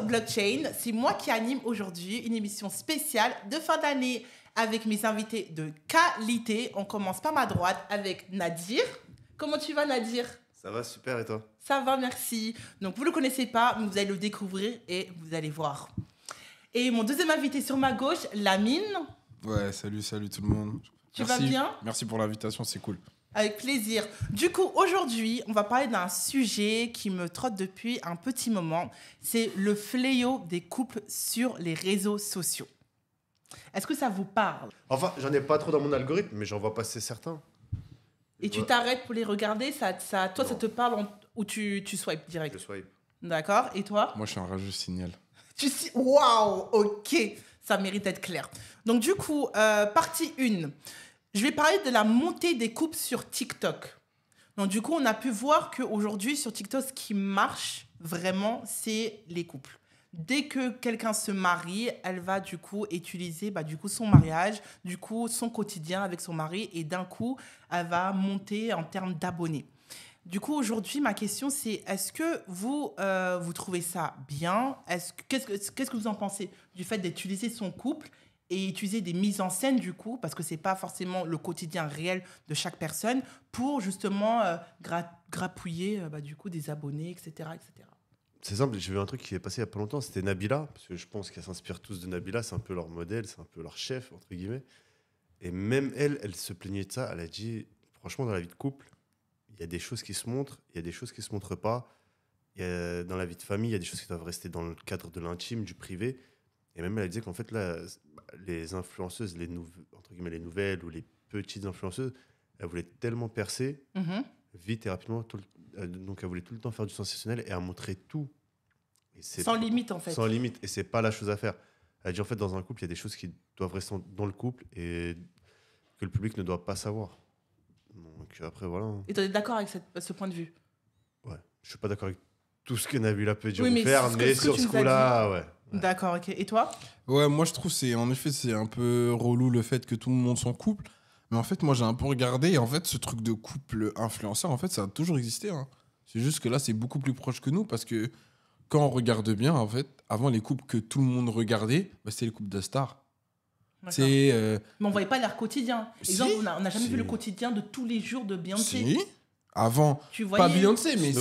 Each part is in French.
sur Blockchain. C'est moi qui anime aujourd'hui une émission spéciale de fin d'année avec mes invités de qualité. On commence par ma droite avec Nadir. Comment tu vas, Nadir ? Ça va super, et toi ? Ça va, merci. Donc, vous ne le connaissez pas, mais vous allez le découvrir et vous allez voir. Et mon deuxième invité sur ma gauche, Lamine. Ouais, salut tout le monde. Tu vas bien ? Merci pour l'invitation, c'est cool. Avec plaisir. Du coup, aujourd'hui, on va parler d'un sujet qui me trotte depuis un petit moment. C'est le fléau des couples sur les réseaux sociaux. Est-ce que ça vous parle ? Enfin, j'en ai pas trop dans mon algorithme, mais j'en vois passer certains. Et tu t'arrêtes pour les regarder, toi, ça te parle ou tu swipes direct ? Je swipe. D'accord. Et toi ? Moi, je suis un rageux signal. Waouh, ok. Ça mérite d'être clair. Donc, du coup, partie 1. Je vais parler de la montée des couples sur TikTok. Donc, du coup, on a pu voir qu'aujourd'hui, sur TikTok, ce qui marche vraiment, c'est les couples. Dès que quelqu'un se marie, elle va du coup utiliser son mariage, du coup son quotidien avec son mari, et d'un coup, elle va monter en termes d'abonnés. Du coup, aujourd'hui, ma question, c'est est-ce que vous trouvez ça bien ? Qu'est-ce que vous en pensez du fait d'utiliser son couple et utiliser des mises en scène, du coup, parce que ce n'est pas forcément le quotidien réel de chaque personne, pour justement grappouiller du coup, des abonnés, etc., etc. C'est simple, j'ai vu un truc qui est passé il y a pas longtemps, c'était Nabila, parce que je pense qu'elles s'inspirent tous de Nabila, c'est un peu leur modèle, c'est un peu leur chef, entre guillemets. Et même elle se plaignait de ça, elle a dit, franchement, dans la vie de couple, il y a des choses qui se montrent, il y a des choses qui se montrent pas. Dans la vie de famille, il y a des choses qui doivent rester dans le cadre de l'intime, du privé. Et même elle disait qu'en fait, là, les influenceuses, entre guillemets, les nouvelles ou les petites influenceuses, elles voulaient tellement percer, vite et rapidement, donc elle voulait tout le temps faire du sensationnel et à montrer tout. Et sans limite, en fait. Sans limite, et c'est pas la chose à faire. Elle a dit, en fait, dans un couple, il y a des choses qui doivent rester dans le couple et que le public ne doit pas savoir. Donc après, voilà. Et tu es d'accord avec ce point de vue ? Ouais, je suis pas d'accord avec tout ce que Nabila peut dire ou faire, mais sur ce coup-là, ouais. D'accord, ok. Et toi ? Ouais, moi je trouve c'est un peu relou le fait que tout le monde s'en couple. Mais en fait, moi j'ai un peu regardé et en fait, ce truc de couple influenceur, en fait, ça a toujours existé. Hein. C'est juste que là, c'est beaucoup plus proche que nous parce que quand on regarde bien, en fait, avant les couples que tout le monde regardait, c'était les couples de stars. Mais on voyait pas leur quotidien. Exemple, Si. on n'a jamais vu le quotidien de tous les jours de Beyoncé. Si. Avant, tu voyais... pas Beyoncé, mais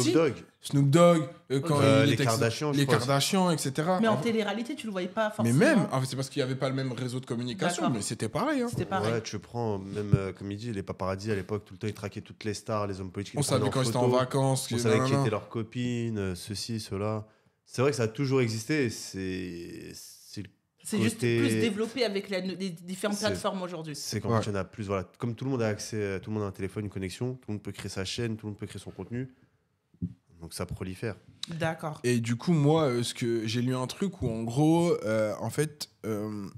Snoop Dogg, quand les Kardashians, les Kardashians, etc. Mais en télé-réalité, tu le voyais pas forcément. Mais même, c'est parce qu'il y avait pas le même réseau de communication, D'accord. mais c'était pareil. Hein. C'était pareil. Ouais, tu prends même comme il dit, les paparazzis à l'époque, tout le temps ils traquaient toutes les stars, les hommes politiques. On savait quand ils étaient en vacances, on savait qui étaient leurs copines, ceci, cela. C'est vrai que ça a toujours existé. Et c'est juste plus développé avec les différentes plateformes aujourd'hui. C'est quand il y en a plus. Voilà. Comme tout le monde a accès, tout le monde a un téléphone, une connexion, tout le monde peut créer sa chaîne, tout le monde peut créer son contenu. Donc ça prolifère. D'accord. Et du coup, moi, j'ai lu un truc où en gros,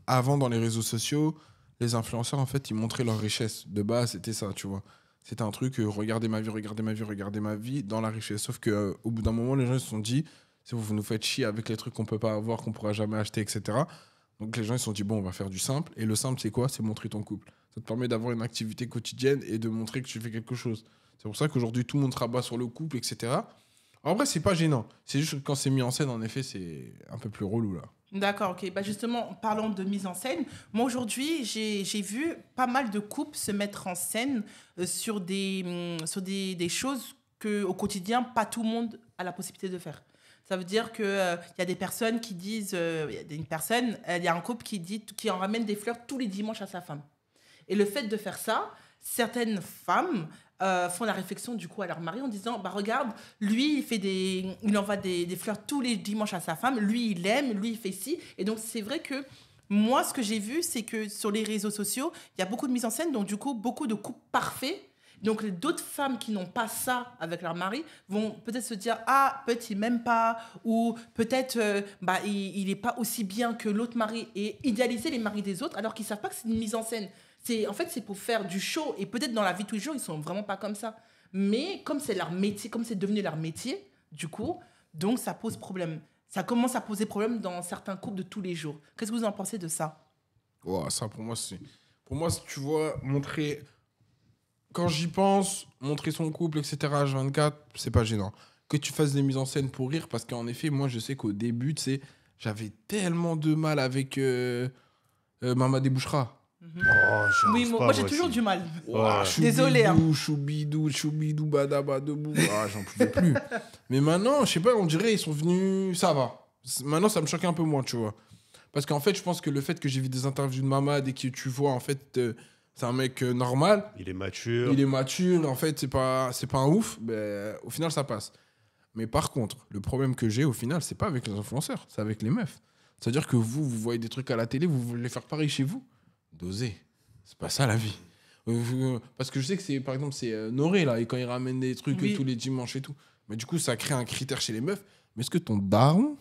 avant dans les réseaux sociaux, les influenceurs, en fait, ils montraient leur richesse. De base, c'était ça, tu vois. C'était un truc, regardez ma vie dans la richesse. Sauf qu'au bout d'un moment, les gens se sont dit, vous nous faites chier avec les trucs qu'on peut pas avoir, qu'on pourra jamais acheter, etc. Donc les gens ils se sont dit, bon, on va faire du simple. Et le simple, c'est quoi ? C'est montrer ton couple. Ça te permet d'avoir une activité quotidienne et de montrer que tu fais quelque chose. C'est pour ça qu'aujourd'hui, tout le monde rabat sur le couple, etc. En vrai, c'est pas gênant. C'est juste que quand c'est mis en scène, en effet, c'est un peu plus relou, là. D'accord, ok. Justement, parlant de mise en scène, moi, aujourd'hui, j'ai vu pas mal de couples se mettre en scène sur des choses qu'au quotidien, pas tout le monde a la possibilité de faire. Ça veut dire qu'il y a des personnes qui disent... Il y a un couple qui en ramène des fleurs tous les dimanches à sa femme. Et le fait de faire ça, certaines femmes font la réflexion du coup à leur mari en disant regarde, lui il envoie des fleurs tous les dimanches à sa femme, lui il aime, lui il fait ci. Et donc c'est vrai que moi ce que j'ai vu, c'est que sur les réseaux sociaux, il y a beaucoup de mise en scène, donc du coup beaucoup de couples parfaits. Donc, d'autres femmes qui n'ont pas ça avec leur mari vont peut-être se dire « Ah, peut-être il m'aime pas » ou peut-être il n'est pas aussi bien que l'autre mari et idéaliser les maris des autres alors qu'ils ne savent pas que c'est une mise en scène. En fait, c'est pour faire du show et peut-être dans la vie de tous les jours, ils ne sont vraiment pas comme ça. Mais comme c'est leur métier, comme c'est devenu leur métier, du coup, donc ça pose problème. Ça commence à poser problème dans certains couples de tous les jours. Qu'est-ce que vous en pensez de ça ? Ça, pour moi, tu vois, montrer... Quand j'y pense, montrer son couple, etc., H24, c'est pas gênant. que tu fasses des mises en scène pour rire, parce qu'en effet, moi, je sais qu'au début, tu sais, j'avais tellement de mal avec Mama Debouchera. Oui, moi j'ai toujours du mal. Ouais. Désolé, hein. Choubidou, badabadabou. Ah, j'en pouvais plus. Mais maintenant, je sais pas, on dirait ils sont venus. Ça va. Maintenant, ça me choque un peu moins, tu vois. Parce qu'en fait, je pense que le fait que j'ai vu des interviews de Mamad et que tu vois, en fait, c'est un mec normal. Il est mature. Il est mature, en fait, c'est pas un ouf. Ben, au final, ça passe. Mais par contre, le problème que j'ai, au final, c'est pas avec les influenceurs, c'est avec les meufs. C'est-à-dire que vous voyez des trucs à la télé, vous voulez faire pareil chez vous. Dosez. C'est pas ça la vie. Parce que je sais que c'est, par exemple, c'est Noré, là, et quand il ramène des trucs tous les dimanches et tout. Mais du coup, ça crée un critère chez les meufs. Mais est-ce que ton daron,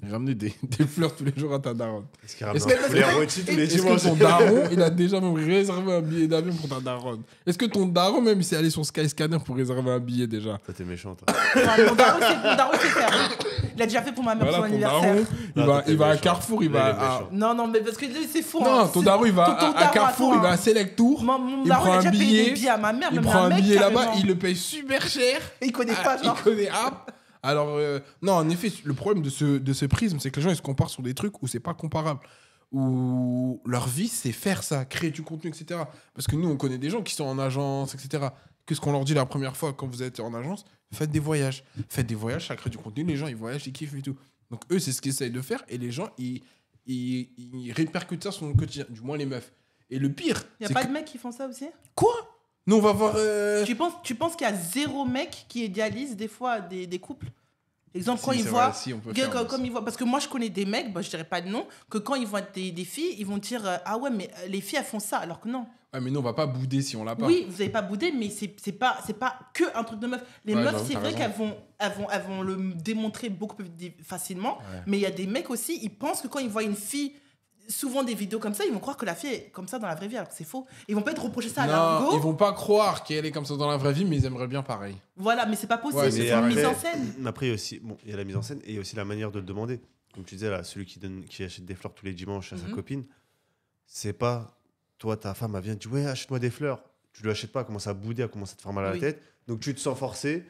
il ramenait des fleurs tous les jours à ta daronne? Est-ce qu'il ramène un poulet rôti tous les dimanches? Est-ce que ton daron, il a déjà même réservé un billet d'avion pour ta daronne? Est-ce que ton daron, même, il s'est allé sur Skyscanner pour réserver un billet déjà? Toi, t'es méchante. Mon daron, c'est faire. Il a déjà fait pour ma mère pour son anniversaire. Il va à Carrefour, il va à... Non, mais parce que lui, c'est faux. Non, ton daron, il va à Carrefour, il va à Selectour. Il prend un billet. À ma mère, il prend un billet là-bas, il le paye super cher. Il connaît pas, genre. Il connaît Alors, non, en effet, le problème de ce prisme, c'est que les gens, ils se comparent sur des trucs où c'est pas comparable. Où leur vie, c'est faire ça, créer du contenu, etc. Parce que nous, on connaît des gens qui sont en agence, etc. Qu'est-ce qu'on leur dit la première fois quand vous êtes en agence? Faites des voyages. Faites des voyages, ça crée du contenu. Les gens, ils voyagent, ils kiffent et tout. Donc, eux, c'est ce qu'ils essayent de faire. Et les gens, ils répercutent ça sur le quotidien. Du moins, les meufs. Et le pire... Il n'y a pas de mecs qui font ça aussi? Quoi? Nous, on va voir... Tu penses qu'il y a 0 mec qui idéalise des fois des couples? Exemple, quand ils voient... comme ils voient... Parce que moi, je connais des mecs, je dirais pas de nom, que quand ils voient des filles, ils vont dire « Ah ouais, mais les filles, elles font ça. » Alors que non. Ouais, mais nous, on va pas bouder si on l'a pas. Oui, vous n'avez pas boudé, mais c'est pas que un truc de meuf. Les meufs, c'est vrai qu'elles vont le démontrer beaucoup plus facilement. Ouais. Mais il y a des mecs aussi, ils pensent que quand ils voient une fille... Souvent des vidéos comme ça, ils vont croire que la fille est comme ça dans la vraie vie, alors que c'est faux. Ils vont peut-être reprocher ça à l'argot. Ils vont pas croire qu'elle est comme ça dans la vraie vie, mais ils aimeraient bien pareil. Voilà, mais c'est pas possible, ouais, c'est une mise en scène. Après, il y a la mise en scène et il y a aussi la manière de le demander. Comme tu disais, là, celui qui achète des fleurs tous les dimanches à sa copine, c'est pas toi, ta femme, elle vient, tu dis ouais, achète-moi des fleurs. Tu lui achètes pas, elle commence à bouder, elle commence à te faire mal à la tête. Donc tu te sens forcé,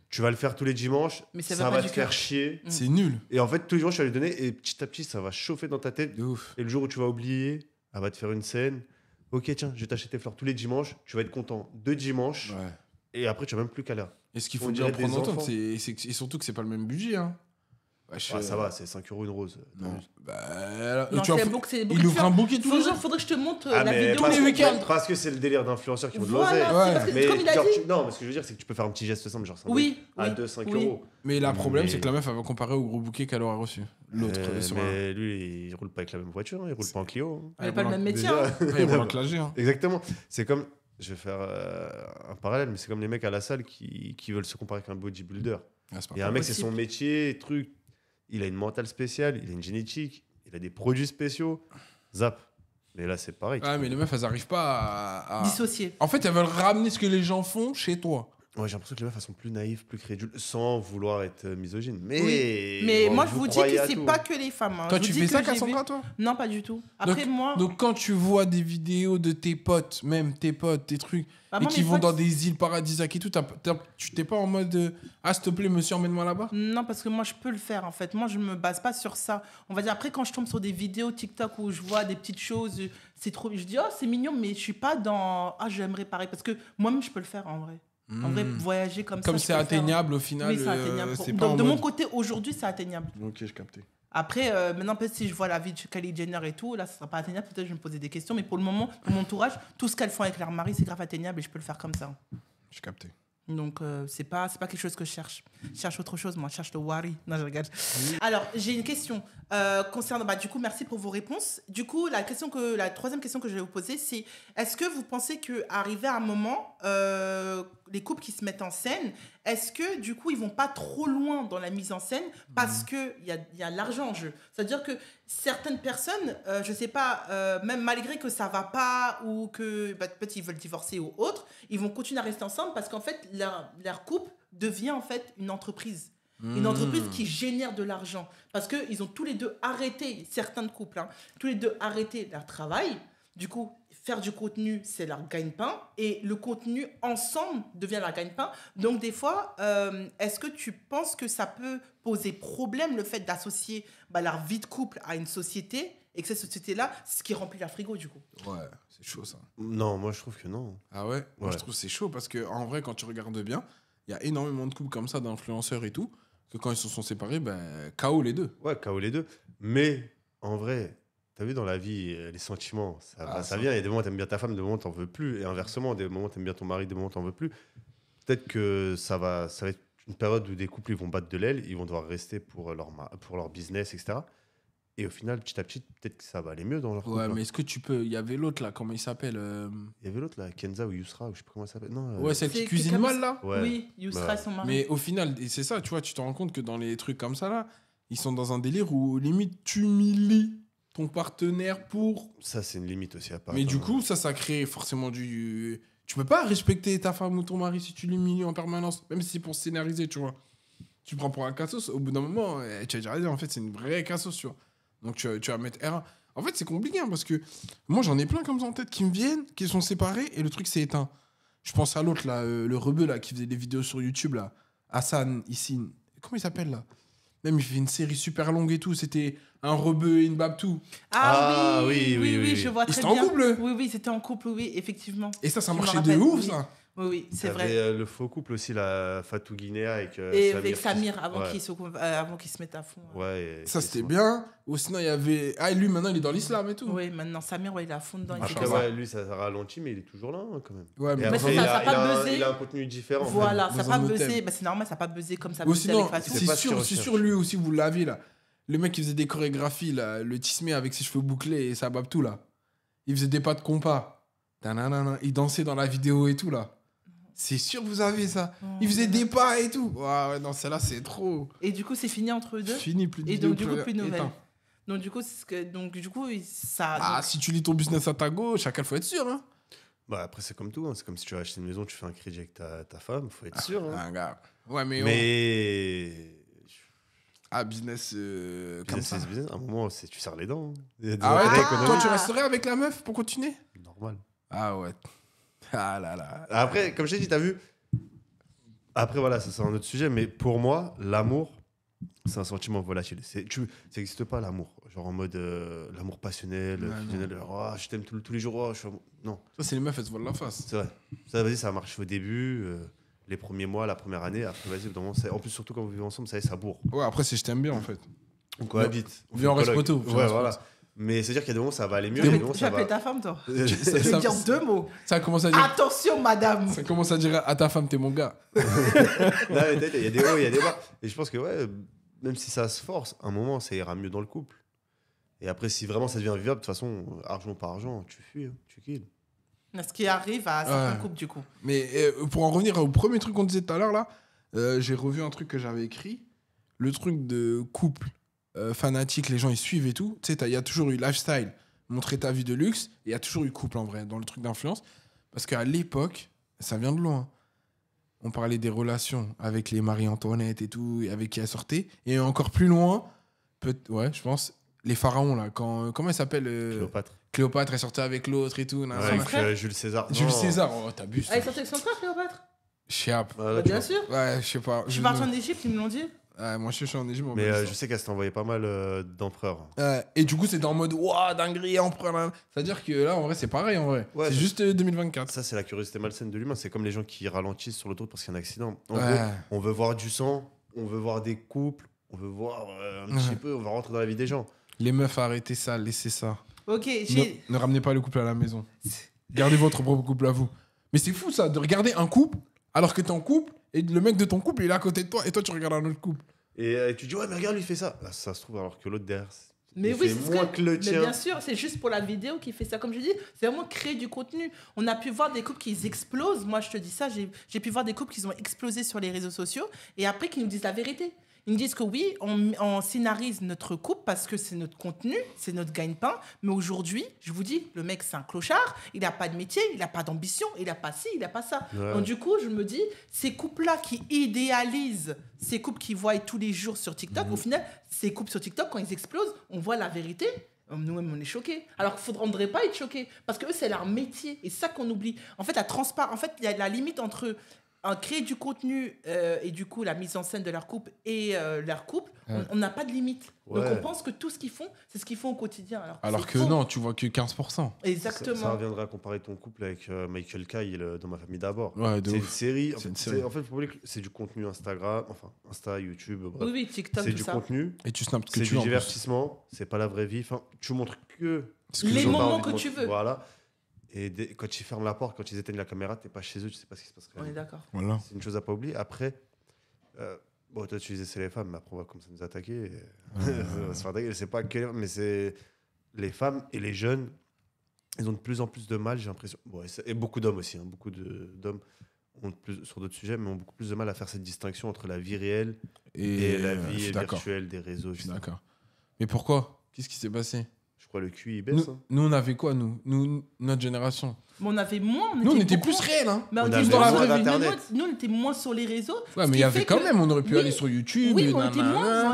tu vas le faire tous les dimanches, mais ça va te faire chier. C'est nul. Et en fait, tous les jours, tu vas lui donner et petit à petit, ça va chauffer dans ta tête. De ouf. Et le jour où tu vas oublier, elle va te faire une scène. Ok, tiens, je vais t'acheter tes fleurs tous les dimanches, tu vas être content 2 dimanches. Ouais. Et après, tu vas même plus qu'à l'heure. Et ce qu'il faut bien prendre en compte, c'est surtout que c'est pas le même budget. Hein. Ouais, ça va, c'est 5 € une rose. Non, il ouvre un bouquet tous les jours. Faudrait que je te montre la vidéo les week-ends. Parce que c'est le délire d'influenceurs qui font de l'oseille. Mais comme il a dit... Non, mais ce que je veux dire, c'est que tu peux faire un petit geste simple, genre 5 €. Mais le problème, c'est que la meuf, elle va comparer au gros bouquet qu'elle aura reçu. L'autre. Mais lui, il roule pas avec la même voiture, il roule pas en Clio. Il n'a pas le même métier. Il roule en Clagé. Exactement. C'est comme... Je vais faire un parallèle, mais c'est comme les mecs à la salle qui veulent se comparer avec un bodybuilder. Il y a un mec, c'est son métier, truc. Il a une mentale spéciale, il a une génétique, il a des produits spéciaux. Zap. Mais là, c'est pareil. Ah, mais les meufs, elles n'arrivent pas à... dissocier. En fait, elles veulent ramener ce que les gens font chez toi. Ouais, j'ai l'impression que les meufs, elles sont plus naïves, plus crédules, sans vouloir être misogynes. Mais moi, je vous dis que c'est pas que les femmes. Toi, tu fais ça, Cassandra, toi? Non, pas du tout. Après, Donc, quand tu vois des vidéos de tes potes, même tes potes, tes trucs, et qui vont dans des îles paradisiaques et tout, tu t'es pas en mode ah, s'il te plaît, monsieur, emmène-moi là-bas? Non, parce que moi, je peux le faire, en fait. Moi, je me base pas sur ça. On va dire, après, quand je tombe sur des vidéos TikTok où je vois des petites choses, c'est trop... Je dis, oh, c'est mignon, mais je suis pas dans... Ah, j'aimerais pareil. Parce que moi-même, je peux le faire, en vrai. En vrai, voyager comme ça. Comme c'est atteignable au final. Oui, c'est atteignable. Donc, de mon côté, aujourd'hui, c'est atteignable. Ok, je captais. Après, maintenant, peut-être si je vois la vie de Kylie Jenner et tout, là, ça sera pas atteignable. Peut-être que je vais me poser des questions. Mais pour le moment, pour mon entourage, tout ce qu'elles font avec leur mari, c'est grave atteignable et je peux le faire comme ça. Je captais. Donc, c'est pas quelque chose que je cherche. Je cherche autre chose, moi. Je cherche le wari. Non, je regarde. Oui. Alors, j'ai une question concernant... du coup, merci pour vos réponses. Du coup, la troisième question que je vais vous poser, c'est est-ce que vous pensez qu'arriver à un moment, les couples qui se mettent en scène, est-ce que, du coup, ils vont pas trop loin dans la mise en scène parce qu'il y a l'argent en jeu? C'est-à-dire que certaines personnes, je sais pas, même malgré que ça va pas ou que peut-être ils veulent divorcer ou autre, ils vont continuer à rester ensemble parce qu'en fait, leur couple devient en fait une entreprise. Une entreprise qui génère de l'argent. Parce qu'ils ont tous les deux arrêté, certains couples, tous les deux arrêté leur travail. Du coup, faire du contenu, c'est leur gagne-pain. Et le contenu ensemble devient leur gagne-pain. Donc, des fois, est-ce que tu penses que ça peut poser problème, le fait d'associer leur vie de couple à une société et que cette société-là, c'est ce qui remplit leur frigo, du coup? Ouais, c'est chaud ça. Non, moi je trouve que non. Ah ouais? Moi Ouais. je trouve que c'est chaud parce que en vrai, quand tu regardes bien, il y a énormément de couples comme ça, d'influenceurs et tout, que quand ils se sont séparés, KO les deux. Ouais, KO les deux. Mais en vrai, t'as vu dans la vie, les sentiments, ça vient. Il y a des moments où t'aimes bien ta femme, des moments où t'en veux plus. Et inversement, des moments où t'aimes bien ton mari, des moments où t'en veux plus. Peut-être que ça va être une période où des couples ils vont battre de l'aile, ils vont devoir rester pour leur business, etc. Et au final, petit à petit, peut-être que ça va aller mieux dans leur couple. Ouais, mais est-ce que tu peux. Il y avait l'autre là, comment il s'appelle Il y avait l'autre là, Kenza ou Yusra, ou je sais pas comment elle s'appelle. Non, Ouais, celle qui C'est cuisine comme- mal là. Ouais. Oui, Yousra Bah, et son mari. Mais au final, et c'est ça, tu vois, tu te rends compte que dans les trucs comme ça là, ils sont dans un délire où limite tu humilies ton partenaire pour. ça, c'est une limite aussi à part. Mais du coup, ça crée forcément du. Tu peux pas respecter ta femme ou ton mari si tu l'humilies en permanence, même si c'est pour scénariser, tu vois. Tu prends pour un cassos, au bout d'un moment, tu vas dire, en fait, c'est une vraie cassos, tu vois. Donc tu vas mettre R1. En fait, c'est compliqué hein, parce que moi, j'en ai plein comme ça en tête qui me viennent, qui sont séparés et le truc s'est éteint. Je pense à l'autre, là, le rebeu, là, qui faisait des vidéos sur YouTube, là. Hassan, ici. Comment il s'appelle, là? Même, il fait une série super longue et tout. C'était un rebeu et une babtou. Ah oui, oui, je vois Ils très étaient en bien. couple, eux. Oui, c'était en couple, oui, effectivement. Et ça Je me marchait de rappelle, ouf, oui. ça. Oui, c'est T'avais, vrai. le faux couple aussi, la Fatou Guinea avec Et Samir. avec Samir, avant Ouais. qu'ils se mettent à fond. Ouais, Ça, c'était bien. Ou sinon, il y avait. Ah, lui, maintenant, il est dans l'islam et tout. Oui, maintenant, Samir, ouais, il est à fond dedans. il fait Après, que ça. ouais, lui, ça ralentit, mais il est toujours là, hein, quand même. Ouais, Et mais après, c'est ça, ça a pas buzzé. il a un contenu différent. en fait. Voilà, dans ça n'a un pas autre buzzé. thème. Bah, c'est normal, ça n'a pas buzzé comme ça Ou buzzé sinon, avec Fatou. c'est pas ce qu'il c'est recherche. sûr, lui aussi, vous l'aviez, là. Le mec qui faisait des chorégraphies, là, le tismé avec ses cheveux bouclés et sa babtou, là. Il faisait des pas de compas. Tananana, il dansait dans la vidéo et tout, là. C'est sûr, vous avez ça. Il faisait des pas et tout. Ouais, non, celle-là, c'est trop. Et du coup, c'est fini entre eux deux. Fini, plus de Et vidéos, donc, du coup, plus de nouvelles. éteint. Donc, du coup, ça. Ah, donc- si tu lis ton business à ta gauche, chacun, faut être sûr, hein. Bah, après, c'est comme tout. Hein. C'est comme si tu vas acheter une maison, tu fais un crédit avec ta femme, faut être sûr. Hein. Ah, gars. Ouais, mais. Mais. Ah, business comme Business ça. is business, à un moment, tu serres les dents. Hein. Il y a des Ah ouais, intérêts toi, économiques. tu resterais avec la meuf pour continuer? Normal. Ah ouais. Ah là là. Après, comme je t'ai dit, t'as vu. Après, voilà, ça c'est un autre sujet, mais pour moi, l'amour, c'est un sentiment volatile. Ça n'existe pas, l'amour. Genre en mode l'amour passionnel, Ouais, fusionnel, genre, oh, je t'aime tous les jours. Oh, je suis amoureux. Non, Ça, c'est les meufs, elles se volent la face. c'est vrai. Ça, vas-y, ça marche au début, les premiers mois, la première année. Après, vas-y, au bout d'un moment, en plus, surtout quand vous vivez ensemble, ça bourre. Ouais, après, c'est je t'aime bien, en fait. On cohabite. Viens, on reste colloque. poteau, viens, on Ouais, reste voilà. poteau. Mais c'est-à-dire qu'il y a des moments, ça va aller mieux. Tu il y a as des moments, Tu ça appelles va. ta femme, toi? Ça- Je vais ça- dire deux mots. Ça commence à dire. Attention, madame. Ça commence à dire à ta femme, t'es mon gars. Non, mais il y a des hauts, il y a des bas. Et je pense que, ouais, même si ça se force, un moment, ça ira mieux dans le couple. Et après, si vraiment ça devient vivable, de toute façon, argent par argent, tu fuis, hein, tu kills. Ce qui arrive à certains Ouais. couples, du coup. Mais pour en revenir au premier truc qu'on disait tout à l'heure, là, j'ai revu un truc que j'avais écrit. Le truc de couple fanatique, les gens ils suivent et tout. Tu sais, il y a toujours eu lifestyle, montrer ta vie de luxe, et il y a toujours eu couple en vrai, dans le truc d'influence. Parce qu'à l'époque, ça vient de loin. On parlait des relations avec les Marie-Antoinette et tout, et avec qui elle sortait. Et encore plus loin, ouais, je pense, les pharaons, là. Comment elle s'appelle Cléopâtre. Cléopâtre, elle sortait avec l'autre et tout. Ouais, nanana. avec frère Jules César. Jules Non. César, oh, t'abuses. Ah, ils sont avec son frère, Cléopâtre? Chiap. Ah, là, Bah, tu bien vois. sûr. Ouais, je sais pas. Je suis parti en Égypte, ils me l'ont dit. Ouais, moi, je suis en Égypte. Mais je sais qu'elle s'est envoyé pas mal d'empereurs. Et du coup, c'était en mode waouh, dinguerie, empereur. Là. C'est-à-dire que là, en vrai, c'est pareil, en vrai. Ouais, c'est ça- juste 2024. Ça, c'est la curiosité malsaine de l'humain. C'est comme les gens qui ralentissent sur l'autoroute parce qu'il y a un accident. En Ouais. gros, on veut voir du sang, on veut voir des couples, on veut voir un petit Ouais. peu, on va rentrer dans la vie des gens. Les meufs, arrêtez ça, laissez ça. Ok, Ne ramenez pas le couple à la maison. Gardez votre propre couple à vous. Mais c'est fou, ça, de regarder un couple alors que t'es en couple et le mec de ton couple, il est à côté de toi et toi, tu regardes un autre couple. Et tu dis, ouais, mais regarde, lui fait ça. Ah, ça se trouve, alors que l'autre derrière, Mais il oui, fait c'est ce moins que le mais tien. bien sûr, c'est juste pour la vidéo qui fait ça. Comme je dis, c'est vraiment créer du contenu. On a pu voir des couples qui explosent. Moi, je te dis ça, j'ai pu voir des couples qui ont explosé sur les réseaux sociaux et après qui nous disent la vérité. Ils nous disent que oui, on scénarise notre couple parce que c'est notre contenu, c'est notre gagne-pain. Mais aujourd'hui, je vous dis, le mec, c'est un clochard. Il n'a pas de métier, il n'a pas d'ambition, il n'a pas ci, il n'a pas ça. Ouais. Donc, du coup, je me dis, ces couples-là qui idéalisent ces couples qu'ils voient tous les jours sur TikTok, au final, ces couples sur TikTok, quand ils explosent, on voit la vérité. Nous-mêmes, on est choqués. Alors qu'il ne faudrait pas être choqués. Parce que eux, c'est leur métier. Et c'est ça qu'on oublie. En fait, en fait, il y a la limite entre créer du contenu et du coup, la mise en scène de leur couple et leur couple. On n'a pas de limite. Ouais. Donc, on pense que tout ce qu'ils font, c'est ce qu'ils font au quotidien. Alors que non, tu vois que 15%. Exactement. Ça reviendra à comparer ton couple avec Michael Kyle dans Ma famille d'abord. Ouais, c'est une série. C'est une série. En fait, faut oublier que c'est du contenu Instagram, enfin Insta, YouTube. Bref. Oui, TikTok, c'est tout du ça. contenu. Et tu snaps que C'est tu du veux. divertissement. C'est pas la vraie vie. Enfin, tu montres que Les ils ont pas moments envie de que tu montrer. veux. Voilà. Et quand ils ferment la porte, quand ils éteignent la caméra, t'es pas chez eux, tu sais pas ce qui se passe. On est d'accord. Voilà. C'est une chose à pas oublier. Après, bon, toi tu disais c'est les femmes, mais après on va commencer à nous attaquer. On va se faire attaquer. C'est pas que mais c'est les femmes et les jeunes. Ils ont de plus en plus de mal, j'ai l'impression. Bon, et beaucoup d'hommes aussi. Beaucoup d'hommes ont sur d'autres sujets, mais ont beaucoup plus de mal à faire cette distinction entre la vie réelle et la vie virtuelle des réseaux. Je suis d'accord. Mais pourquoi? Qu'est-ce qui s'est passé? Je crois le QI baisse. Nous, on avait quoi, nous, notre génération? Mais on avait moins. Nous, on était plus réels, hein. Mais On on avait était moins moins sur les d'Internet. réseaux. Nous, on était moins sur les réseaux. Ouais, ce mais il qui y avait fait quand que- même, on aurait pu Oui, aller sur YouTube. Oui, et on était nanana.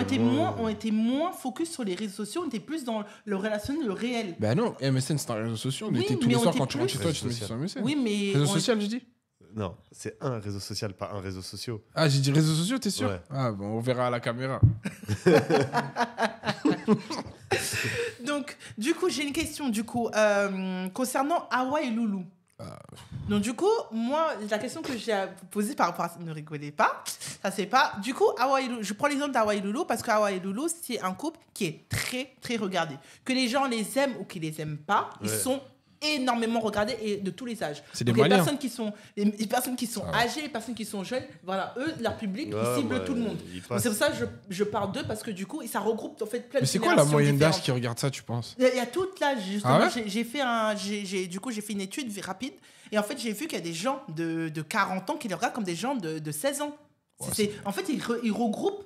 on était moins focus sur les réseaux sociaux, on était plus dans le relationnel, le réel. Ben non, MSN, c'est un réseau social. On Oui, était tous mais les on soirs était quand tu rentres chez plus- toi, tu te mets sur MSN. Oui, mais Réseau on- social, je dis? Non, c'est un réseau social, pas un réseau social. Ah, j'ai dit réseaux sociaux, t'es sûr? Ouais. Ah, bon, on verra à la caméra. Donc, du coup, j'ai une question, concernant Awa et Loulou. Donc, du coup, moi, la question que j'ai à vous poser par rapport à ça, ne rigolez pas, ça c'est pas. Du coup, Awa et Loulou, je prends l'exemple d'Awa et Loulou parce qu'Awa et Loulou, c'est un couple qui est très, très regardé. Que les gens les aiment ou qu'ils les aiment pas, ils Ouais. sont énormément regardés et de tous les âges. C'est des Donc, les Maliens. personnes qui sont âgées, les personnes qui sont jeunes, voilà, eux, leur public, Ouais, ils ciblent ouais, tout le monde. ils Donc, passent. c'est pour ça que je parle d'eux parce que du coup, ça regroupe en fait plein de Mais c'est quoi la générations moyenne d'âge différentes. qui regarde ça, tu penses? Il y a toute l'âge, justement. Ah ouais J'ai fait du coup, j'ai fait une étude rapide. Et en fait, j'ai vu qu'il y a des gens de 40 ans qui les regardent comme des gens de 16 ans. En fait, ils regroupent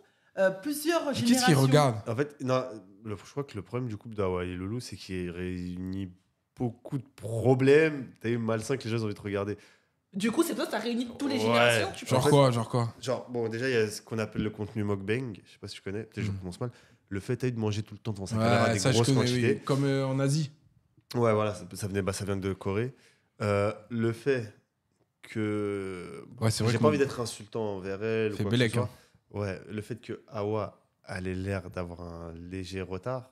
plusieurs Mais générations. qu'est-ce qu'ils regardent? En fait, non, je crois que le problème du couple d'Awa et Loulou, c'est qu'il réunit beaucoup de problèmes. T'as eu malsain que les gens ont envie de regarder. Du coup, c'est toi, ça réunit toutes les Ouais. générations. Tu Genre penses quoi, genre quoi? Genre, bon, déjà, il y a ce qu'on appelle le contenu mukbang. Je sais pas si tu connais, peut-être que je prononce mal. Le fait de manger tout le temps devant sa caméra des ça, je grosses connais, quantités. oui. Comme en Asie. Ouais, voilà, ça vient de Corée. Le fait que. Ouais, c'est vrai J'ai que pas envie d'être insultant envers elle. Fait ou quoi que ce bellec, soit. Ouais, le fait que Awa elle ait l'air d'avoir un léger retard.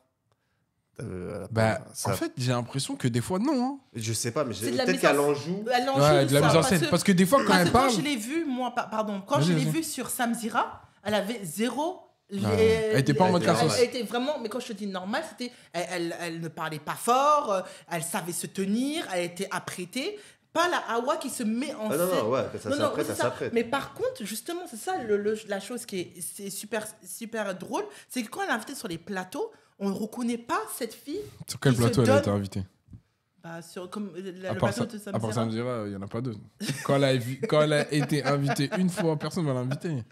Bah, ça- en fait, j'ai l'impression que des fois, non. Hein. Je sais pas, mais C'est de la peut-être mise en- qu'elle en joue. Elle en Ouais, joue, de la ça, mise en scène. Parce que des fois, quand parce elle que parle. je l'ai vu, moi, pardon, quand je Vas-y, l'ai vas-y. vu sur Samzira, elle avait zéro. Elle était pas en mode cassos. Elle était vraiment, mais quand je te dis normal, c'était. Elle ne parlait pas fort, elle savait se tenir, elle était apprêtée. Pas la Awa qui se met en Ah scène. non, ouais, quand ça Non, non, s'apprête, c'est ça ça. s'apprête. Mais par contre, justement, c'est ça la chose qui est super, super drôle, c'est que quand elle est invitée sur les plateaux, on ne reconnaît pas cette fille. Sur quel qui se plateau elle a donne- été invitée? Bah, comme le À part plateau ça, de à part Samzira. Samzira, il n'y en a pas deux. Quand elle a été invitée une fois, personne ne va l'inviter. Oui,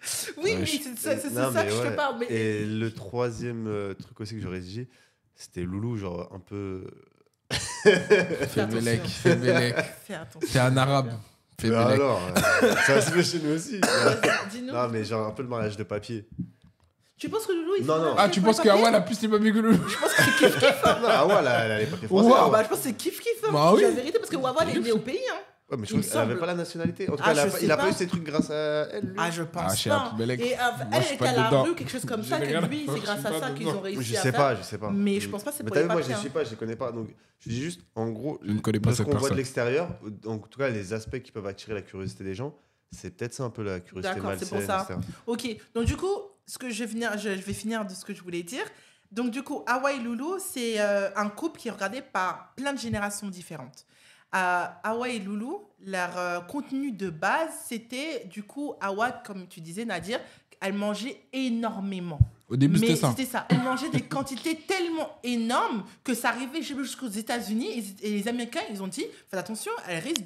Ouais, oui, je- c'est Non, ça mais que je te ouais. parle. Mais... Et le troisième truc aussi que j'aurais dit, c'était Loulou, genre un peu. Fais bellec, fais bellec. Fais attention. T'es un arabe. Fais Mais bellec. alors, ça se fait chez nous aussi. Vas-y, dis-nous. Non, mais genre un peu le mariage de papier. Tu penses que Loulou, il Non, fait non. Ah, tu penses que Awa, elle a plus les papiers que Loulou? Je pense que c'est kiff-kiff. Non, ah ouais, elle a les papiers français. Wow. Ah, ouais. bah, je pense que c'est kiff-kiff. Hein. Bah C'est oui. la vérité, parce que Wawa, il est né au pays. Hein. Ouais, mais je Il crois me qu'elle avait semble. pas la nationalité. En tout Ah, cas, je sais il a pas pas. eu ces trucs grâce à elle. lui. Ah, je pense Ah, chez pas. Abdelbelek. Et Moi, elle je suis était pas à la dedans. rue, quelque chose comme Je ça, vais que rien lui, faire, c'est je grâce suis à pas ça qu'ils ont dedans. réussi Je à sais faire. pas, je sais pas. Mais je pense pas que c'est Mais pour t'as les vu, moi, papiers. je suis pas, je les connais pas. Donc, je dis juste, en gros, Je ne connais pas de ce cette qu'on voit de personne. l'extérieur, donc, en tout cas, les aspects qui peuvent attirer la curiosité des gens, c'est peut-être ça un peu la curiosité D'accord, c'est malsaine, pour ça. etc. Ok, donc du coup, je vais finir de ce que je voulais dire. Donc du coup, Awa et Loulou, c'est un couple qui est regardé par plein de générations différentes. Awa et Loulou, leur contenu de base, c'était du coup, Awa, comme tu disais Nadir, elle mangeait énormément. Au début, Mais c'était ça. c'était ça. Elle mangeait des quantités tellement énormes que ça arrivait jusqu'aux États-Unis et les Américains, ils ont dit, faites attention, elle risque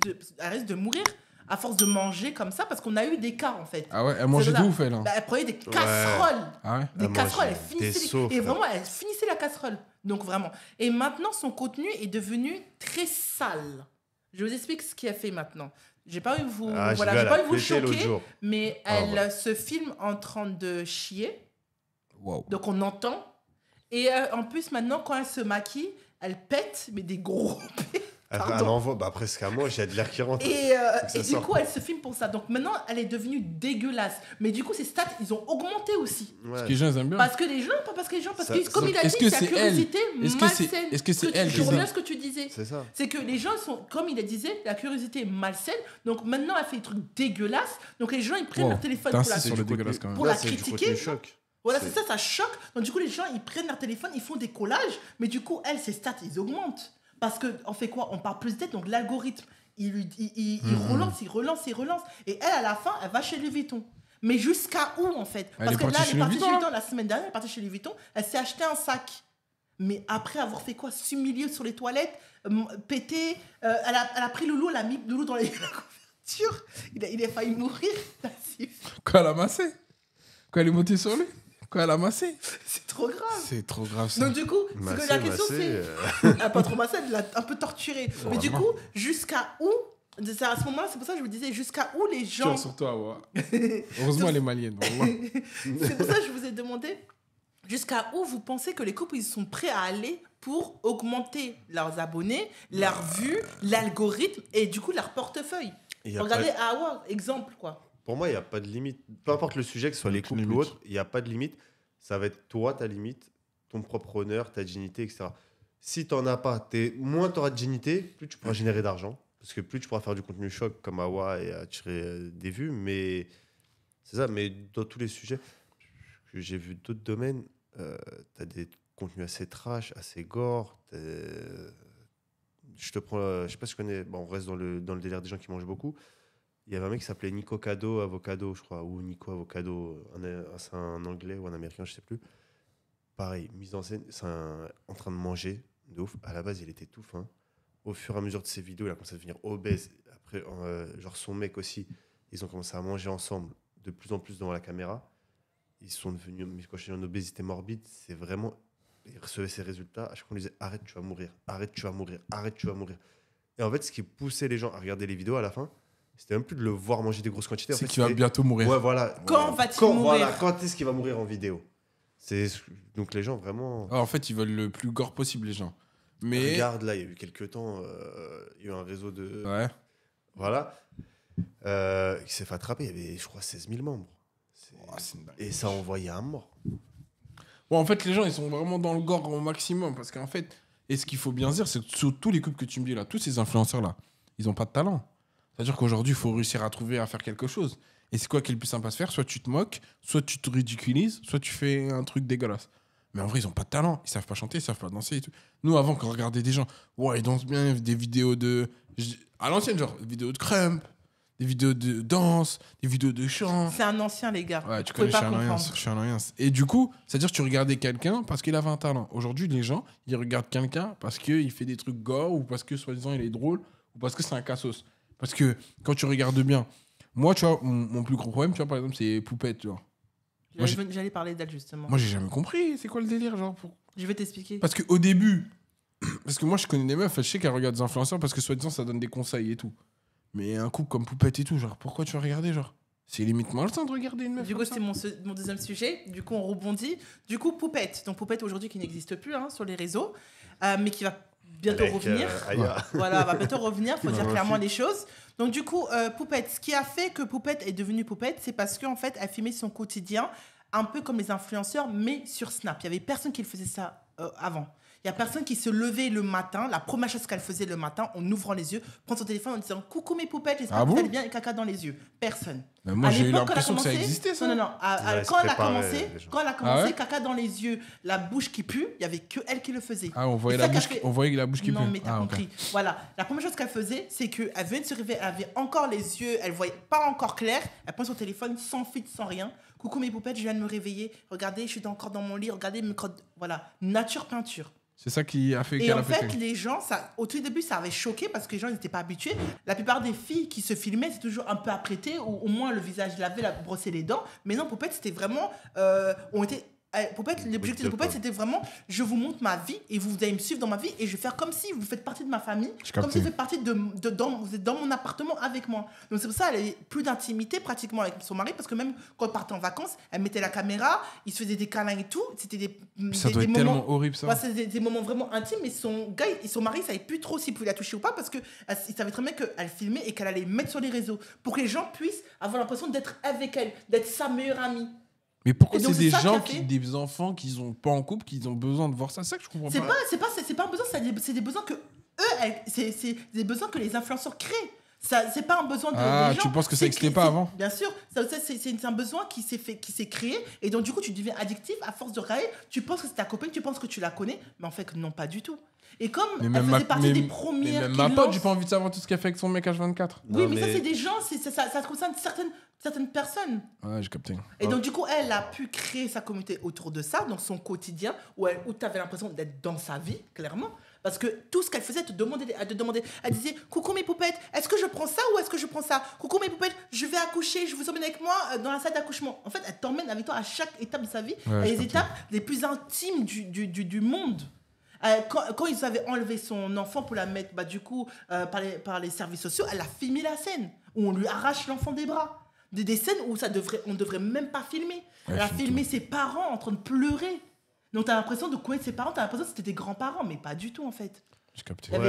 de mourir à force de manger comme ça parce qu'on a eu des cas en fait. Ah ouais, elle mangeait C'est de ça. ouf, elle. Hein. Bah, elle prenait des casseroles. Ah ouais? Des Elle casseroles, mangeait elle finissait des sauts, et frère. vraiment, elle finissait la casserole. Donc vraiment. Et maintenant, son contenu est devenu très sale. Je vous explique ce qu'il a fait maintenant. J'ai pas envie de vous, Ah, voilà, j'ai j'ai vu, pas elle envie de a vous pété l'autre choquer, jour. mais Ah, elle ouais. se filme en train de chier. Wow. Donc on entend. Et en plus, maintenant, quand elle se maquille, elle pète, mais des gros pets. Elle Pardon. envoie presque à moi, j'ai de l'air qui rentre. Et ça du sort. coup, elle se filme pour ça. Donc maintenant, elle est devenue dégueulasse. Mais du coup, ses stats, ils ont augmenté aussi. Ouais. Parce que les gens ils aiment bien. Parce que les gens, pas parce que les gens, parce Ça- que comme il a Est-ce dit, que c'est la c'est elle curiosité malsaine. Est-ce que c'est elle Je qui reviens à ça ce que tu disais. C'est ça. C'est que les gens sont, comme il a disait, la curiosité malsaine. Donc maintenant, elle fait des trucs dégueulasses. Donc les gens, ils prennent Wow. leur téléphone pour la, T'insistes sur le dégueulasse quand même. pour Là, la c'est du critiquer. contenu choc. Voilà, C'est- c'est ça choque. Donc du coup, les gens, ils prennent leur téléphone, ils font des collages. Mais du coup, elle, ses stats, ils augmentent. Parce qu'on fait quoi? On parle plus d'elle. Donc l'algorithme, il relance. Et elle, à la fin, elle va chez Louis Vuitton. Mais jusqu'à où, en fait? Elle Parce est que là, partie elle chez est Louis partie chez Vuitton, Louis Vuitton la semaine dernière, elle est partie chez Louis Vuitton, elle s'est acheté un sac. Mais après avoir fait quoi? S'humilier sur les toilettes, péter, elle a pris Loulou, elle a mis Loulou dans la couverture, il a failli mourir. Quand elle a massé. Quand elle est montée sur lui. Quand elle a massé. C'est trop grave. C'est trop grave ça. Donc du coup, Massé, la question massé, c'est... Elle a pas trop massé, elle l'a un peu torturé. Mais du Vraiment. coup, jusqu'à où? C'est à ce moment-là, c'est pour ça que je vous disais, jusqu'à où les gens... Tiens sur toi, ouais. Heureusement, elle est malienne. Wallah. C'est pour ça que je vous ai demandé jusqu'à où vous pensez que les couples ils sont prêts à aller pour augmenter leurs abonnés, leurs vues, l'algorithme et du coup leur portefeuille. Il y a Regardez pas- Awa, exemple quoi. Pour moi, il n'y a pas de limite. Peu importe le sujet, que ce soit les Aucune couples ou limite. autre, il n'y a pas de limite. Ça va être toi, ta limite, ton propre honneur, ta dignité, etc. Si tu n'en as pas, moins tu auras de dignité, plus tu pourras générer d'argent. Parce que plus tu pourras faire du contenu choc comme Awa et attirer des vues. Mais c'est ça, mais dans tous les sujets, que j'ai vu d'autres domaines, tu as des contenus assez trash, assez gore. Je te prends, je sais pas si tu connais, bon, on reste dans le délire des gens qui mangent beaucoup. Il y avait un mec qui s'appelait Nico Cado Avocado, je crois, ou Nico Avocado, c'est un anglais ou un américain, je sais plus. Pareil, mise en scène, en train de manger, de ouf. À la base, il était tout fin. Au fur et à mesure de ses vidéos, il a commencé à devenir obèse. Après, genre son mec aussi, ils ont commencé à manger ensemble, de plus en plus devant la caméra. Ils sont devenus, mais quand je suis en obésité morbide, c'est vraiment. Il recevait ses résultats. À chaque fois, on lui disait arrête, tu vas mourir, arrête, tu vas mourir, arrête, tu vas mourir. Et en fait, ce qui poussait les gens à regarder les vidéos à la fin, c'était même plus de le voir manger des grosses quantités. En C'est fait, qu'il va c'était- bientôt mourir. Ouais, voilà. Quand Voilà. va-t-il mourir Voilà, quand est-ce qu'il va mourir en vidéo? Donc les gens vraiment. Ah, en fait, ils veulent le plus gore possible, les gens. Mais. Regarde, là, il y a eu quelques temps, il y a eu un réseau de. Ouais. Voilà. Il s'est fait attraper, il y avait, je crois, 16 000 membres. Oh, c'est une dingue. Et ça envoyait à mort. Bon, en fait, les gens, ils sont vraiment dans le gore au maximum. Parce qu'en fait, et ce qu'il faut bien dire, c'est que sur tous les couples que tu me dis là, tous ces influenceurs-là, ils n'ont pas de talent. C'est-à-dire qu'aujourd'hui, il faut réussir à trouver, à faire quelque chose. Et c'est quoi qui est le plus simple à se faire? Soit tu te moques, soit tu te ridiculises, soit tu fais un truc dégueulasse. Mais en vrai, ils n'ont pas de talent. Ils savent pas chanter, ils savent pas danser et tout. Nous, avant, quand on regardait des gens, ouais, ils dansent bien, des vidéos de. À l'ancienne, genre, des vidéos de crump, des vidéos de danse, des vidéos de chant. C'est un ancien les gars. Ouais, tu Vous pouvez connais, pas comprendre. je suis un rien. Et du coup, c'est-à-dire que tu regardais quelqu'un parce qu'il avait un talent. Aujourd'hui, les gens, ils regardent quelqu'un parce qu'il fait des trucs gore ou parce que, soi-disant, il est drôle ou parce que c'est un cassos. Parce que quand tu regardes bien, moi, tu vois, mon plus gros problème, tu vois, par exemple, c'est Poupette, tu vois. Moi, J'allais parler d'elle justement. Moi, j'ai jamais compris. C'est quoi le délire, genre Je vais t'expliquer. Parce qu'au début, parce que moi, je connais des meufs, je sais qu'elles regardent des influenceurs parce que, soi-disant, ça donne des conseils et tout. Mais un couple comme Poupette et tout, genre, pourquoi tu vas regarder, genre? C'est limite malsain de regarder une meuf. Du coup, comme ça. c'est mon deuxième sujet. Du coup, on rebondit. Du coup, Poupette. Donc, Poupette aujourd'hui qui n'existe plus hein, sur les réseaux, mais qui va bientôt Avec, revenir. Aya. Voilà, va bientôt revenir, il faut dire Ouais. clairement les choses. Donc du coup, Poupette, ce qui a fait que Poupette est devenue Poupette, c'est parce qu'en fait, elle filmait son quotidien un peu comme les influenceurs, mais sur Snap. Il y avait personne qui le faisait ça avant. Il y a personne qui se levait le matin, la première chose qu'elle faisait le matin, en ouvrant les yeux, prendre son téléphone en disant « Coucou mes poupettes, j'espère Ah que vous bon allez bien » et caca dans les yeux. Personne. Mais moi, À j'ai eu l'époque, quand elle a l'impression que ça commencé- existait, ça. Non, non, non. Ouais, Quand elle a préparer, commencé, les gens. Ah ouais caca dans les yeux, la bouche qui pue, il y avait que elle qui le faisait. Ah, on voyait Et la ça bouche, qu'elle fait- on voyait la bouche qui non, pue. mais t'as Ah, ok. compris. Voilà. La première chose qu'elle faisait, c'est qu'elle venait de se réveiller, elle avait encore les yeux, elle voyait pas encore clair. Elle prend son téléphone sans filtre, sans rien. Coucou mes poupettes, je viens de me réveiller. Regardez, je suis encore dans mon lit. Regardez mes crottes. Voilà. Nature peinture. C'est ça qui a fait Et qu'elle en a fait. fait, les gens, au tout début, ça avait choqué parce que les gens n'étaient pas habitués. La plupart des filles qui se filmaient, c'est toujours un peu apprêté, ou au moins le visage lavé, la brosser les dents. Mais non, Poupette, c'était vraiment. On était Poupette, l'objectif de Poupette, c'était vraiment je vous montre ma vie et vous allez me suivre dans ma vie et je vais faire comme si vous faites partie de ma famille, comme si vous faites partie vous êtes dans mon appartement avec moi. Donc c'est pour ça qu'elle avait plus d'intimité pratiquement avec son mari parce que même quand elle partait en vacances, elle mettait la caméra, ils se faisaient des câlins et tout. C'était ça doit être tellement horrible ça. Ouais, c'était des moments vraiment intimes mais son mari savait plus trop s'il pouvait la toucher ou pas parce qu'il savait très bien qu'elle filmait et qu'elle allait mettre sur les réseaux pour que les gens puissent avoir l'impression d'être avec elle, d'être sa meilleure amie. Mais pourquoi c'est des gens des enfants qui sont pas en couple, qui ont besoin de voir ça? C'est ça que je comprends pas. C'est pas un besoin, c'est des besoins que eux, c'est des besoins que les influenceurs créent. Ça, c'est pas un besoin des gens. Tu penses que ça n'existait pas avant? Bien sûr, c'est un besoin qui s'est créé et donc du coup tu deviens addictif à force de regarder. Tu penses que c'est ta copine, tu penses que tu la connais, mais en fait non, pas du tout. Et comme elle faisait partie des premières. Mais même ma pote, j'ai pas envie de savoir tout ce qu'elle fait avec son mec H24. Oui, mais ça c'est des gens, ça concerne certaines personnes. Ouais, j'ai capté. Et donc, du coup, elle a pu créer sa communauté autour de ça, dans son quotidien, où tu avais l'impression d'être dans sa vie, clairement. Parce que tout ce qu'elle faisait, elle te demandait. Elle disait coucou mes poupettes, est-ce que je prends ça ou est-ce que je prends ça? Coucou mes poupettes, je vais accoucher, je vous emmène avec moi dans la salle d'accouchement. En fait, elle t'emmène avec toi à chaque étape de sa vie, les étapes les plus intimes du monde. Quand ils avaient enlevé son enfant pour la mettre du coup, par les services sociaux, elle a filmé la scène où on lui arrache l'enfant des bras. Des scènes où on ne devrait même pas filmer. Elle a filmé ses parents en train de pleurer. Donc tu as l'impression de connaître ses parents, tu as l'impression que c'était des grands-parents, mais pas du tout en fait. Elle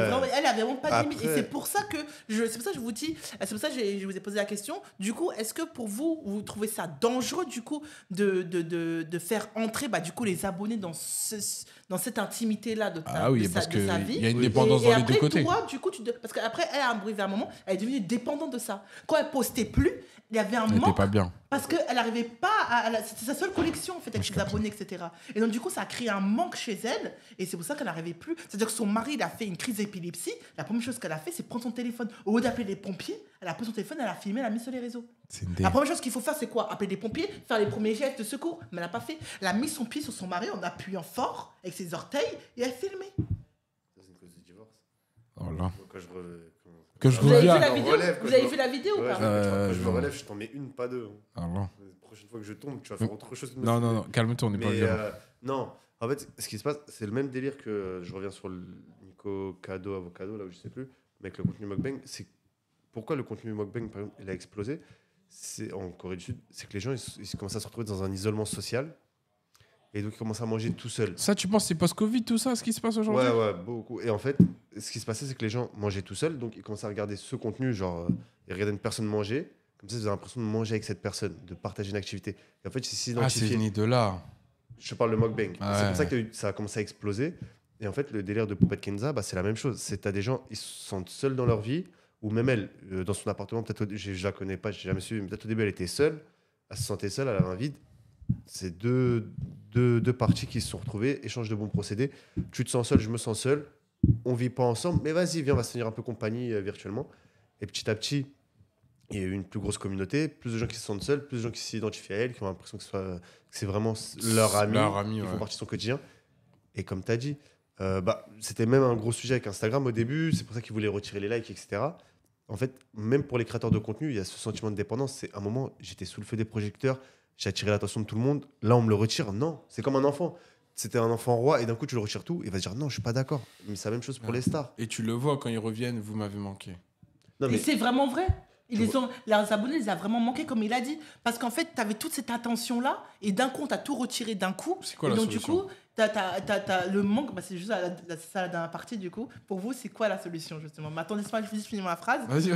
avait vraiment pas de limite. Et c'est pour ça que je vous dis, c'est pour ça que je vous ai posé la question. Du coup, est-ce que pour vous, vous trouvez ça dangereux du coup de faire entrer du coup les abonnés dans cette intimité là de sa vie? Il y a une dépendance dans les deux côtés. Toi, du coup, parce qu'après elle a arrivé à un moment, elle est devenue dépendante de ça. Quand elle postait plus, il y avait un manque. Pas bien. Parce qu'elle n'arrivait pas c'était sa seule collection en fait avec ses abonnés, etc. Et donc du coup ça a créé un manque chez elle et c'est pour ça qu'elle n'arrivait plus. C'est-à-dire que son mari il a fait une crise d'épilepsie. La première chose qu'elle a fait c'est prendre son téléphone. Au lieu d'appeler les pompiers, elle a pris son téléphone, elle a filmé, elle a mis sur les réseaux. La première chose qu'il faut faire c'est quoi? Appeler les pompiers, faire les premiers gestes de secours. Mais elle n'a pas fait. Elle a mis son pied sur son mari en appuyant fort avec ses orteils et elle a filmé. C'est une cause de divorce. Oh là. Vous avez vu la vidéo ou pas? Quand je me relève, je t'en mets une, pas deux. Ah non. La prochaine fois que je tombe, tu vas faire autre chose. Non, calme-toi, on n'est pas violent. Non, en fait, ce qui se passe, c'est le même délire que je reviens sur le Nico Cado Avocado, là où je sais plus, mais avec le contenu mukbang. C'est pourquoi le contenu mukbang, par exemple, il a explosé. C'est en Corée du Sud, c'est que les gens ils commencent à se retrouver dans un isolement social. Et donc, ils commencent à manger tout seuls. Ça, tu penses, c'est post-Covid, tout ça, ce qui se passe aujourd'hui? Ouais, beaucoup. Et en fait, ce qui se passait, c'est que les gens mangeaient tout seuls. Donc, ils commençaient à regarder ce contenu, genre, ils regardaient une personne manger. Comme ça, ils avaient l'impression de manger avec cette personne, de partager une activité. Et en fait, ils s'identifiaient. Ah, c'est venu de là. Je parle de mukbang. Ah, c'est pour ça que ça a commencé à exploser. Et en fait, le délire de Poupette Kenza, c'est la même chose. C'est t'as des gens, ils se sentent seuls dans leur vie. Ou même elle, dans son appartement, peut-être, je la connais pas, j'ai jamais su, mais peut-être au début, elle était seule. Elle se sentait seule, elle avait un vide. C'est deux parties qui se sont retrouvées, échange de bons procédés. Tu te sens seul, je me sens seul. On vit pas ensemble, mais vas-y, viens, on va se tenir un peu compagnie virtuellement. Et petit à petit, il y a eu une plus grosse communauté, plus de gens qui se sentent seuls, plus de gens qui s'identifient à elle, qui ont l'impression que c'est vraiment leur ami, qui font partie de son quotidien. Et comme tu as dit, c'était même un gros sujet avec Instagram au début, c'est pour ça qu'ils voulaient retirer les likes, etc. En fait, même pour les créateurs de contenu, il y a ce sentiment de dépendance. C'est un moment, j'étais sous le feu des projecteurs, j'ai attiré l'attention de tout le monde. Là, on me le retire. Non, c'est comme un enfant. C'était un enfant roi et d'un coup, tu le retires tout. Il va se dire non, je suis pas d'accord. Mais c'est la même chose pour les stars. Et tu le vois quand ils reviennent, vous m'avez manqué. Non, mais... Et c'est vraiment vrai. Leurs abonnés les a vraiment manqué, comme il a dit. Parce qu'en fait, tu avais toute cette attention-là et d'un coup, on t'a tout retiré d'un coup. C'est quoi et la donc, solution? du coup, t'as le manque. C'est juste ça la dernière partie, du coup. Pour vous, c'est quoi la solution, justement? Mais attendez, je finis ma phrase. Vas-y.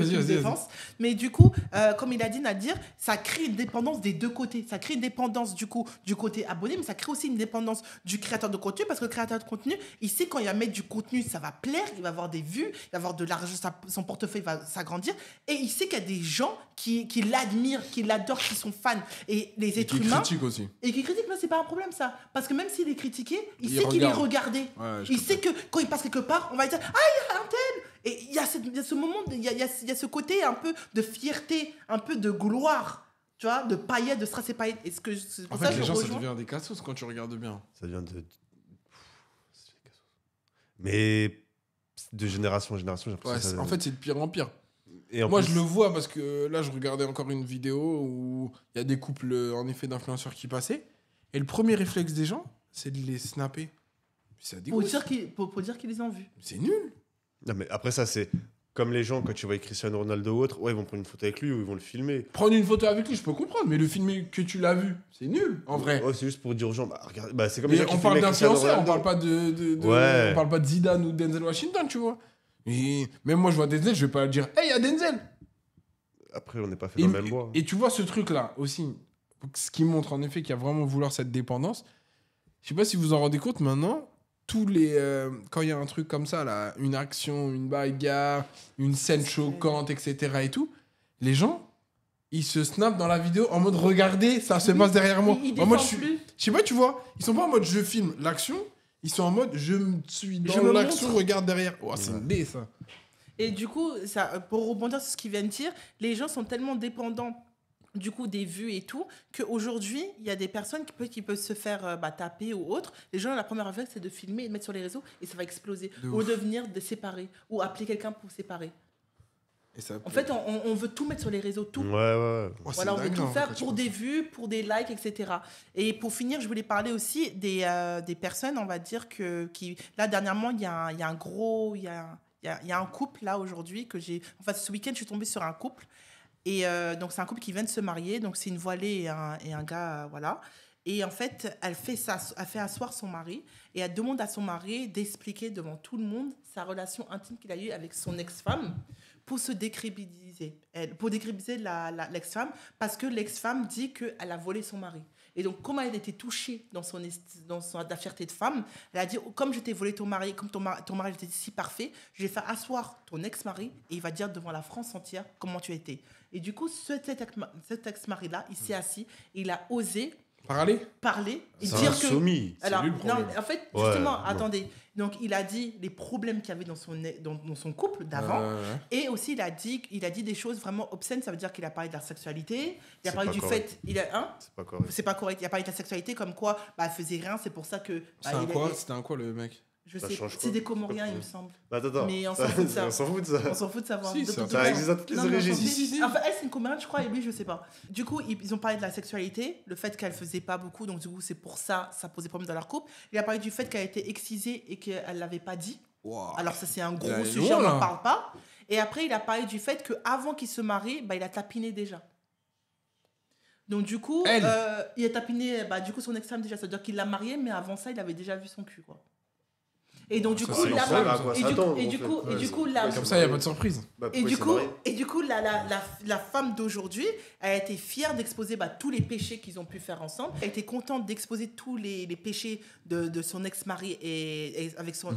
Mais du coup, comme il a dit, Nadir, ça crée une dépendance des deux côtés. Ça crée une dépendance, du coup, du côté abonné, mais ça crée aussi une dépendance du créateur de contenu. Parce que le créateur de contenu, il sait quand il va mettre du contenu, ça va plaire, il va avoir des vues, il va avoir de l'argent, son portefeuille va s'agrandir. Et il sait qu'il y a des gens qui l'admirent, qui l'adorent, qui sont fans. Et les êtres humains. Qui critiquent aussi. Et qui critiquent, non, c'est pas un problème, ça. Parce que même s'il est critiqué, il sait regarde. qu'il est regardé. Ouais, il sait que quand il passe quelque part, on va dire ah, il y a un tel. Et il y a ce moment, il y a ce côté un peu de fierté, un peu de gloire, tu vois, de paillettes, de strass et paillettes. Est-ce que c'est pour en fait, ça les gens, ça devient des cassos quand tu regardes bien. Ça devient mais de génération en génération, j'ai l'impression en fait, c'est de pire en pire. Et moi, je le vois parce que là, je regardais encore une vidéo où il y a des couples, en effet, d'influenceurs qui passaient. Et le premier réflexe des gens, c'est de les snapper. Ça dégoûte. Pour dire qu'ils les ont vus. C'est nul. Non, mais après, ça, c'est comme les gens, quand tu vois Cristiano Ronaldo ou autre, ouais, ils vont prendre une photo avec lui ou ils vont le filmer. Prendre une photo avec lui, je peux comprendre, mais le filmer que tu l'as vu, c'est nul, en vrai. Ouais, c'est juste pour dire aux gens, bah, regarde, bah, c'est comme Mais les gens qui on parle filmaient Cristiano d'influenceurs, on Ronaldo. parle pas Ouais. on parle pas de Zidane ou de Denzel Washington, tu vois. Et même moi, je vois Denzel, je vais pas dire, hey, il y a Denzel. Après, on n'est pas fait dans le même bois. Et tu vois ce truc-là aussi, ce qui montre en effet qu'il y a vraiment vouloir cette dépendance. Je sais pas si vous vous en rendez compte maintenant, quand il y a un truc comme ça, là, une action, une bagarre, une scène choquante, etc. et tout, les gens, ils se snappent dans la vidéo en mode regardez, ça se passe derrière moi. Ils En mode, défendent plus. je sais pas, tu vois, ils sont pas en mode je filme l'action, ils sont en mode je suis Je dans me l'action, montre. regarde derrière. Oh, c'est une idée, ça. Et du coup, pour rebondir sur ce qu'il vient de dire, les gens sont tellement dépendants du coup des vues et tout, qu'aujourd'hui, il y a des personnes qui peuvent se faire taper ou autre. Les gens, la première réflexe, c'est de filmer et de mettre sur les réseaux et ça va exploser. Ou de venir de séparer, ou appeler quelqu'un pour séparer. Et ça En fait, on veut tout mettre sur les réseaux, tout. Ouais. Oh, c'est Voilà, on veut dingue, tout en faire fait, pour des vues, pour des likes, etc. Et pour finir, je voulais parler aussi des personnes, on va dire, qui... Là, dernièrement, il y a un couple, là, aujourd'hui, que j'ai... Enfin, ce week-end, je suis tombée sur un couple. Et donc, c'est un couple qui vient de se marier. Donc, c'est une voilée et un gars, voilà. Et en fait, elle fait asseoir son mari et elle demande à son mari d'expliquer devant tout le monde sa relation intime qu'il a eue avec son ex-femme pour se décrédibiliser. Pour décrédibiliser l'ex-femme, parce que l'ex-femme dit qu'elle a volé son mari. Et donc, comme elle était touchée dans la fierté de femme, elle a dit, comme je t'ai volé ton mari, comme ton mari était si parfait, je vais faire asseoir ton ex-mari et il va dire devant la France entière comment tu as été. Et du coup, cet ex-mari-là, il s'est assis et il a osé parler et C'est dire un que... soumis. Alors, lui le problème. non, en fait, Ouais, justement, non. attendez. Donc, il a dit les problèmes qu'il y avait dans son couple d'avant. Et aussi, il a dit des choses vraiment obscènes. Ça veut dire qu'il a parlé de la sexualité. Il a C'est parlé pas du correct. fait... C'est pas correct. C'est pas correct. Il a parlé de la sexualité comme quoi elle faisait rien. C'est pour ça que... C'était un quoi, le mec? Je Ça sais, change c'est quoi? des Comoriens, il me semble. Bah, attends. Mais on s'en fout de ça. On s'en fout de ça. On s'en fout de savoir. Si, Ça existe à toutes les Non, mais on origines. s'en fout. Si. Enfin, elle, c'est une Comorienne, je crois, et lui, je sais pas. Du coup, ils ont parlé de la sexualité, le fait qu'elle faisait pas beaucoup, donc du coup, c'est pour ça posait problème dans leur couple. Il a parlé du fait qu'elle a été excisée et qu'elle l'avait pas dit. Wow. Alors, ça, c'est un Il gros est sujet, loin, on là. n'en parle pas. Et après, il a parlé du fait qu'avant qu'il se marie, il a tapiné déjà. Donc, du coup, Elle. il a tapiné du coup, son ex-femme déjà. C'est-à-dire qu'il l'a mariée, mais avant ça, il avait déjà vu son cul, quoi. Et donc, du Ça, coup, c'est là, l'enfer, à quoi ça attend, et en du fait. coup, là, Comme ça, il n'y a pas de surprise. Bah, et pourquoi du coup, la femme d'aujourd'hui a été fière d'exposer tous les péchés qu'ils ont pu faire ensemble. Elle était contente d'exposer tous les péchés de son ex-mari et avec son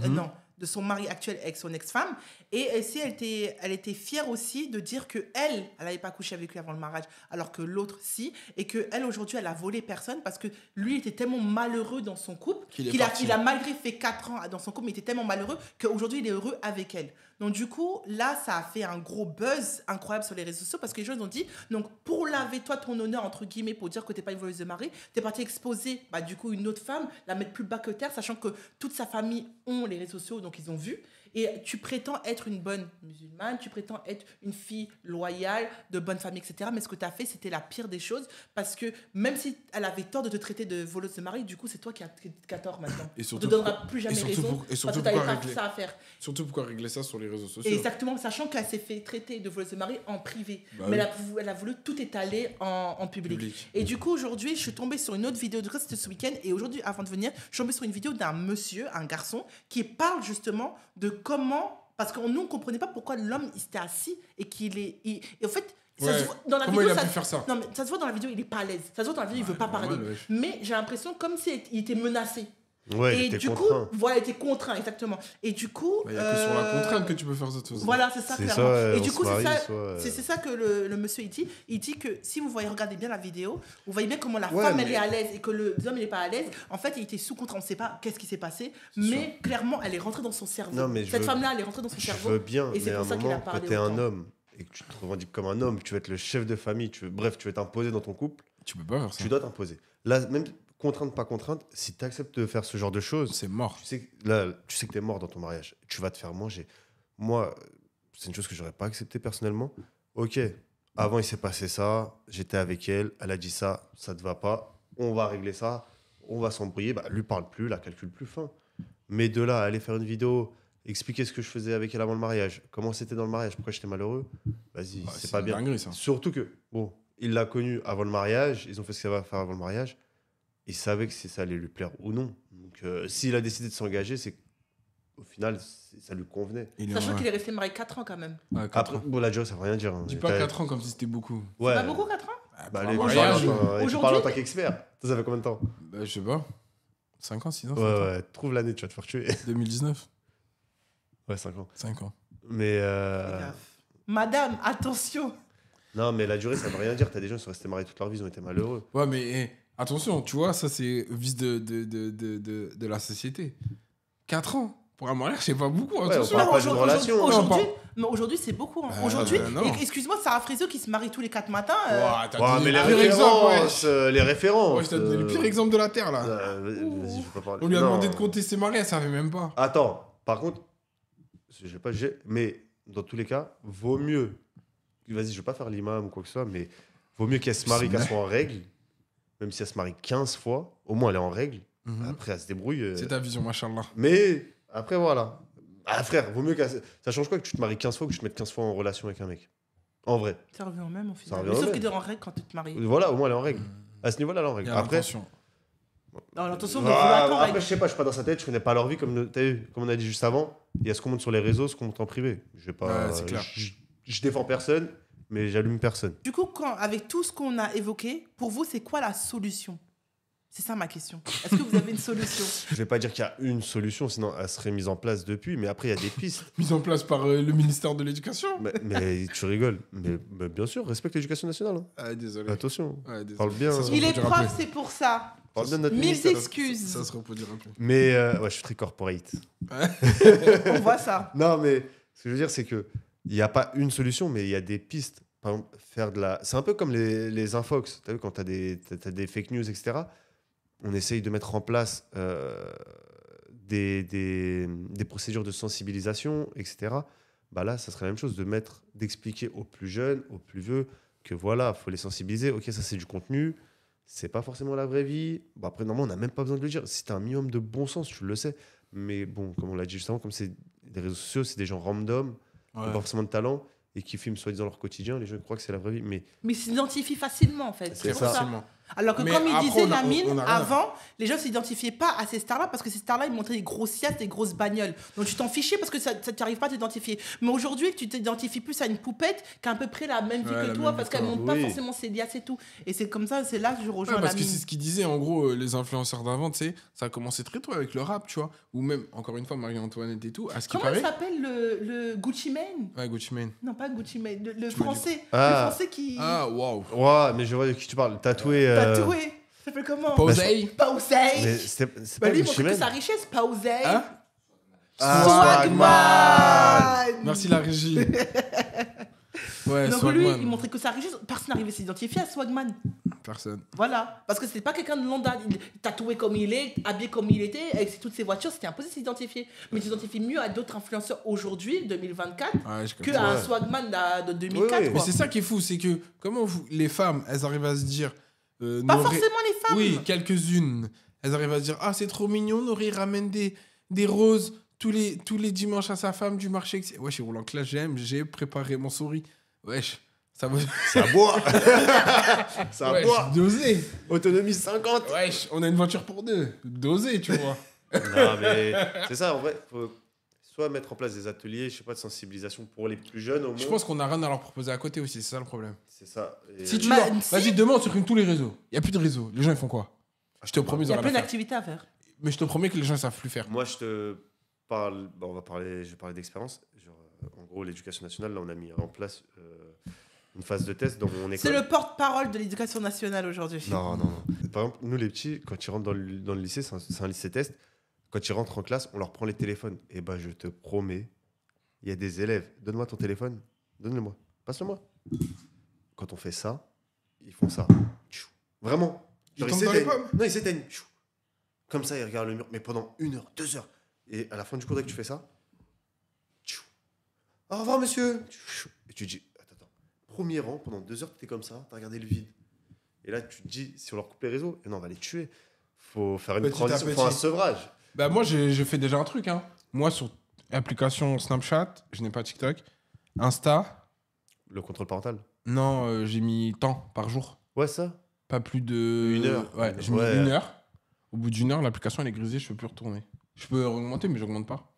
de son mari actuel avec son ex-femme. Et aussi, elle était fière aussi de dire que elle n'avait pas couché avec lui avant le mariage, alors que l'autre si, et que elle aujourd'hui elle a volé personne parce que lui était tellement malheureux dans son couple qu'il a malgré fait 4 ans dans son couple, mais il était tellement malheureux qu'aujourd'hui il est heureux avec elle. Donc du coup, là, ça a fait un gros buzz incroyable sur les réseaux sociaux parce que les gens ont dit, donc pour laver toi ton honneur, entre guillemets, pour dire que t'es pas une voleuse de mari, t'es parti exposer du coup une autre femme, la mettre plus bas que terre, sachant que toute sa famille ont les réseaux sociaux, donc ils ont vu. Et tu prétends être une bonne musulmane, tu prétends être une fille loyale, de bonne famille, etc. Mais ce que tu as fait, c'était la pire des choses parce que même si elle avait tort de te traiter de voleuse de mari, du coup, c'est toi qui as tort maintenant. Et On surtout te donnera plus jamais raison et parce surtout que tu n'avais pourquoi pas régler- ça à faire. Surtout pourquoi régler ça sur les réseaux sociaux. Exactement, sachant qu'elle s'est fait traiter de voleuse de mari en privé. Bah mais oui. elle a voulu tout étaler en public. Et du coup, aujourd'hui, je suis tombée sur une autre vidéo, de c'était ce week-end, et aujourd'hui, avant de venir, je suis tombée sur une vidéo d'un monsieur, un garçon, qui parle justement de comment... Parce que nous, on ne comprenait pas pourquoi l'homme, il s'était assis et qu'il est... Et en fait, ça Ouais. se voit, dans la Comment vidéo... il a pu faire ça? Non, mais ça se voit dans la vidéo, il n'est pas à l'aise. Ça se voit dans la vidéo, il ne veut pas parler. normal, ouais. Mais j'ai l'impression comme s'il était menacé. Ouais, il Et était du contraint. coup, voilà, il était contraint, exactement. Et du coup... Il n'y a que sur la contrainte que tu peux faire cette chose. Voilà, c'est ça, C'est clairement. soit, Et on du se coup, marie, c'est ça, soit, c'est ça que le monsieur, il dit. Il dit que si vous voyez, regardez bien la vidéo, vous voyez bien comment la Ouais, femme, mais- elle est à l'aise et que l'homme, il n'est pas à l'aise. En fait, il était sous contrat, on ne sait pas qu'est-ce qui s'est passé. Mais clairement, elle est rentrée dans son cerveau. Non, mais Cette femme-là, elle est rentrée dans son Je cerveau. veux bien, et c'est mais à pour un ça qu'il a moment, quand parlé t'es un autant. homme et que tu te revendiques comme un homme, que tu veux être le chef de famille, tu veux t'imposer dans ton couple, Tu peux pas faire ça. tu dois t'imposer. Là, même contrainte, pas contrainte, si tu acceptes de faire ce genre de choses, C'est mort. tu sais que t'es mort dans ton mariage. Tu vas te faire manger. Moi, c'est une chose que j'aurais pas accepté personnellement. Ok, avant il s'est passé ça, j'étais avec elle, elle a dit ça, ça te va pas, on va régler ça, on va s'embrouiller, bah, lui parle plus, la calcule plus fin. Mais de là, à aller faire une vidéo, expliquer ce que je faisais avec elle avant le mariage, comment c'était dans le mariage, pourquoi j'étais malheureux, vas-y, Bah, c'est pas bien. dinguerie, ça. Surtout que, bon, il l'a connue avant le mariage, ils ont fait ce qu'il va faire avant le mariage, il savait que ça allait lui plaire ou non. Donc, s'il a décidé de s'engager, c'est qu'au final, ça lui convenait. Sachant ouais. qu'il est resté marié 4 ans quand même. Ouais, 4 Après, ans. bon, la durée, ça veut rien dire. Hein. Dis pas 4 ans comme si c'était beaucoup. Ouais. C'est pas beaucoup 4 ans Bah, Pour un les mariage, tu parles aujourd'hui- en tant qu'expert. Ça fait combien de temps? bah, je sais pas. 5 ans, 6 ans, Ouais, 7 ans. ouais, trouve l'année, tu vas te faire tuer. 2019, Ouais, 5 ans. 5 ans. Mais. Fais gaffe. Madame, attention. Non, mais la durée, ça veut rien dire. T'as des gens qui sont restés mariés toute leur vie, ils ont été malheureux. Ouais, mais attention, tu vois, ça c'est vice de la société. 4 ans pour un mariage, c'est pas beaucoup. Ouais, Attention. on parle pas d'une relation. Aujourd'hui, c'est beaucoup. Hein. Aujourd'hui, non. excuse-moi, Sarah Frézot qui se marie tous les 4 matins. Ouah, t'as Ouais, donné mais les le pire exemple, ouais. références, les références. Ouais, je t'ai donné le pire exemple de la Terre, là. Vas-y, je vais pas parler. On lui a Non. demandé de compter ses mariés, elle savait même pas. Attends, par contre, je sais pas, mais dans tous les cas, vaut mieux. Vas-y, je vais pas faire l'imam ou quoi que ce soit, mais vaut mieux qu'elle se marie, qu'elle soit en règle. Même si elle se marie 15 fois, au moins elle est en règle. Mhm. Après, elle se débrouille. C'est ta vision, machallah. Mais après, voilà. Ah, frère, vaut mieux qu'elle. Ça change quoi que tu te maries 15 fois ou que tu te mettes 15 fois en relation avec un mec? En vrai. Ça revient au même au final. Ça revient Mais au sauf même. que t'es en règle quand tu te maries. Voilà, au moins elle est en règle. À ce niveau-là, elle est en Il y règle. a Après, l'intention. Non, attention, ne Ah, vouloir pas en après, règle. je sais pas, je suis pas dans sa tête, je connais pas leur vie, comme, t'as vu, comme on a dit juste avant. Il y a ce qu'on monte sur les réseaux, ce qu'on monte en privé. Je vais pas. Ouais, c'est clair. Je défends personne, mais j'allume personne. Du coup, avec tout ce qu'on a évoqué, pour vous, c'est quoi la solution? C'est ça ma question. Est-ce que vous avez une solution? Je vais pas dire qu'il y a une solution, sinon elle serait mise en place depuis, mais après il y a des pistes. Mise en place par le ministère de l'Éducation. Mais tu rigoles. Mais bien sûr, respecte l'éducation nationale. Hein. Ah, désolé. Attention. Ouais, désolé. Parle bien. Ça se Il est reproduira prof, plus. c'est pour ça. Parle bien de notre 1000 ministère. excuses. Ça se reproduira plus. Mais ouais, je suis très corporate. On voit ça. Non, mais ce que je veux dire, c'est que il n'y a pas une solution, mais il y a des pistes. Par exemple, faire de la. C'est un peu comme les infox. Tu as vu, quand tu as des fake news, etc. On essaye de mettre en place des procédures de sensibilisation, etc. Bah là, ça serait la même chose, d'expliquer aux plus jeunes, aux plus vieux, que voilà, il faut les sensibiliser. Ok, ça c'est du contenu, c'est pas forcément la vraie vie. Bon, après, normalement, on n'a même pas besoin de le dire. Si tu as un minimum de bon sens, tu le sais. Mais bon, comme on l'a dit juste avant, comme c'est des réseaux sociaux, c'est des gens random, qui n'ont pas forcément de talent et qui filment soi-disant leur quotidien. Les gens croient que c'est la vraie vie. Mais Mais ils s'identifient facilement, en fait. C'est pour ça. Facilement. Alors que Mais comme il après, disait on a Lamine, rien à- avant, les gens ne s'identifiaient pas à ces stars-là parce que ces stars-là, ils montraient des grossièresses, des grosses bagnoles. Donc tu t'en fichais parce que ça ne t'arrive pas à t'identifier. Mais aujourd'hui, tu t'identifies plus à une poupette qui a à peu près la même vie Ouais, que la toi même parce vie qu'elle que ne toi. montre pas Oui. forcément ses liasses et tout. Et c'est comme ça, c'est là que je rejoins Ouais, parce que Lamine. c'est ce qu'ils disaient, en gros, les influenceurs d'avant, tu sais, ça a commencé très tôt avec le rap, tu vois. Ou même, encore une fois, Marie-Antoinette et tout, à ce qui Comment il paraît. s'appelle le Gucci Mane? Ouais, Gucci Mane. Non, pas Gucci Mane, le Tu m'as dit français. Ah. Le français qui... Ah, waouh. ouais, mais je vois de qui tu parles. Tatoué. Tatoué. Ça s'appelle comment? Posey. Pausey. Mais c'est Bah pas lui, il Gucci montre que Mane. sa richesse, Pausey. Hein Swagman. Merci la régie. Ouais, Donc lui, Swagman. il montrait que sa richesse, personne n'arrivait à s'identifier à Swagman. Personne. Voilà. Parce que c'était pas quelqu'un de lambda. Il tatoué comme il est, habillé comme il était, avec toutes ses voitures, c'était impossible de s'identifier. Mais tu t'identifies mieux à d'autres influenceurs aujourd'hui, 2024, Ouais, je que comprends. à un Ouais. Swagman de 2004. Oui, oui. Mais quoi. c'est ça qui est fou, c'est que comment les femmes, elles arrivent à se dire. Pas forcément les femmes. Oui, quelques-unes. Elles arrivent à se dire ah, c'est trop mignon, Nori ramène des roses tous les dimanches à sa femme du marché. Wesh, roulant que là, j'ai préparé mon souris. Wesh, ça va. Ça boit. Ça Wesh, boit. dosé. Autonomie 50. Wesh, on a une voiture pour deux. Dosé, tu vois. Non, mais c'est ça, en vrai. Faut soit mettre en place des ateliers, je sais pas, de sensibilisation pour les plus jeunes au moins. Je pense qu'on a rien à leur proposer à côté aussi, c'est ça le problème. C'est ça. Et- Si tu Bah, leur... si. Vas-y, demande, supprime tous les réseaux. Il n'y a plus de réseaux. Les gens, ils font quoi? Je te promets, Il ils y a ont plein rien à faire. d'activités à faire. Mais je te promets que les gens, ils savent plus faire. Moi, je te parle. Bon, je vais parler d'expérience. Genre, en gros, l'éducation nationale, là, on a mis en place une phase de test dans mon école. C'est le porte-parole de l'éducation nationale aujourd'hui. Non, non, non. Par exemple, nous, les petits, quand ils rentrent dans le lycée, c'est un lycée test. Quand ils rentrent en classe, on leur prend les téléphones. Et bah, je te promets, il y a des élèves. Donne-moi ton téléphone. Donne-le-moi. Passe-le-moi. Quand on fait ça, ils font ça. Tchou. Vraiment. Ils Genre, tombent dans les s'éteignent. pommes. Non, ils s'éteignent. Tchou. Comme ça, ils regardent le mur. Mais pendant 1 heure, 2 heures. Et à la fin du cours, dès que tu fais ça, tchou. Au revoir, monsieur. Tchou. Et tu te dis, attends. Premier rang, pendant 2 heures, tu es comme ça, tu as regardé le vide. Et là, tu te dis, si on leur coupe les réseaux, et non, on va les tuer. faut faire une Petit à transition, faut un petit. sevrage. Bah, moi, je fais déjà un truc. Hein. Moi, sur application Snapchat, je n'ai pas TikTok. Insta, Le contrôle parental. non, j'ai mis temps par jour. Ouais, ça. Pas plus de. 1 heure. Ouais, j'ai mis Ouais. 1 heure. Au bout d'1 heure, l'application elle est grisée, je peux plus retourner. Je peux augmenter, mais j'augmente pas.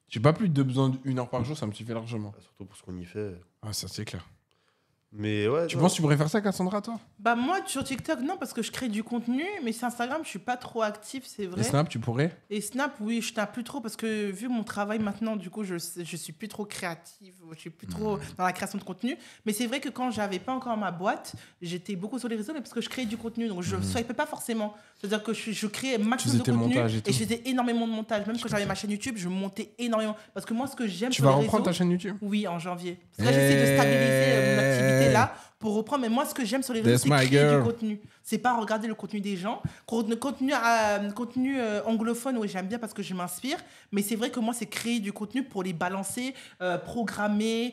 J'ai pas plus de besoin d'1 heure par jour, ça me suffit largement. Surtout pour ce qu'on y fait. Ah, ça c'est clair. Mais ouais. Tu non. penses que tu pourrais faire ça, Cassandra, toi? Bah moi sur TikTok non parce que je crée du contenu, mais sur Instagram je suis pas trop active, c'est vrai. Et Snap, tu pourrais? Et Snap, oui, je tape plus trop parce que vu mon travail maintenant, du coup, je suis plus trop créative, je suis plus trop dans la création de contenu. Mais c'est vrai que quand j'avais pas encore ma boîte, j'étais beaucoup sur les réseaux mais parce que je créais du contenu, donc je ne swipais pas forcément. C'est-à-dire que je créais maximum faisais de tes contenu montages et et tout. je faisais énormément de montage. Même quand j'avais ma chaîne YouTube, je montais énormément. Parce que moi, ce que j'aime Tu sur vas les reprendre ta réseaux, chaîne YouTube? oui, en janvier. Parce que là, j'essaie de stabiliser mon activité là pour reprendre. Mais moi, ce que j'aime sur les réseaux, That's c'est my créer girl. du contenu. C'est pas regarder le contenu des gens. Contenu anglophone, oui, j'aime bien parce que je m'inspire. Mais c'est vrai que moi, c'est créer du contenu pour les balancer, programmer,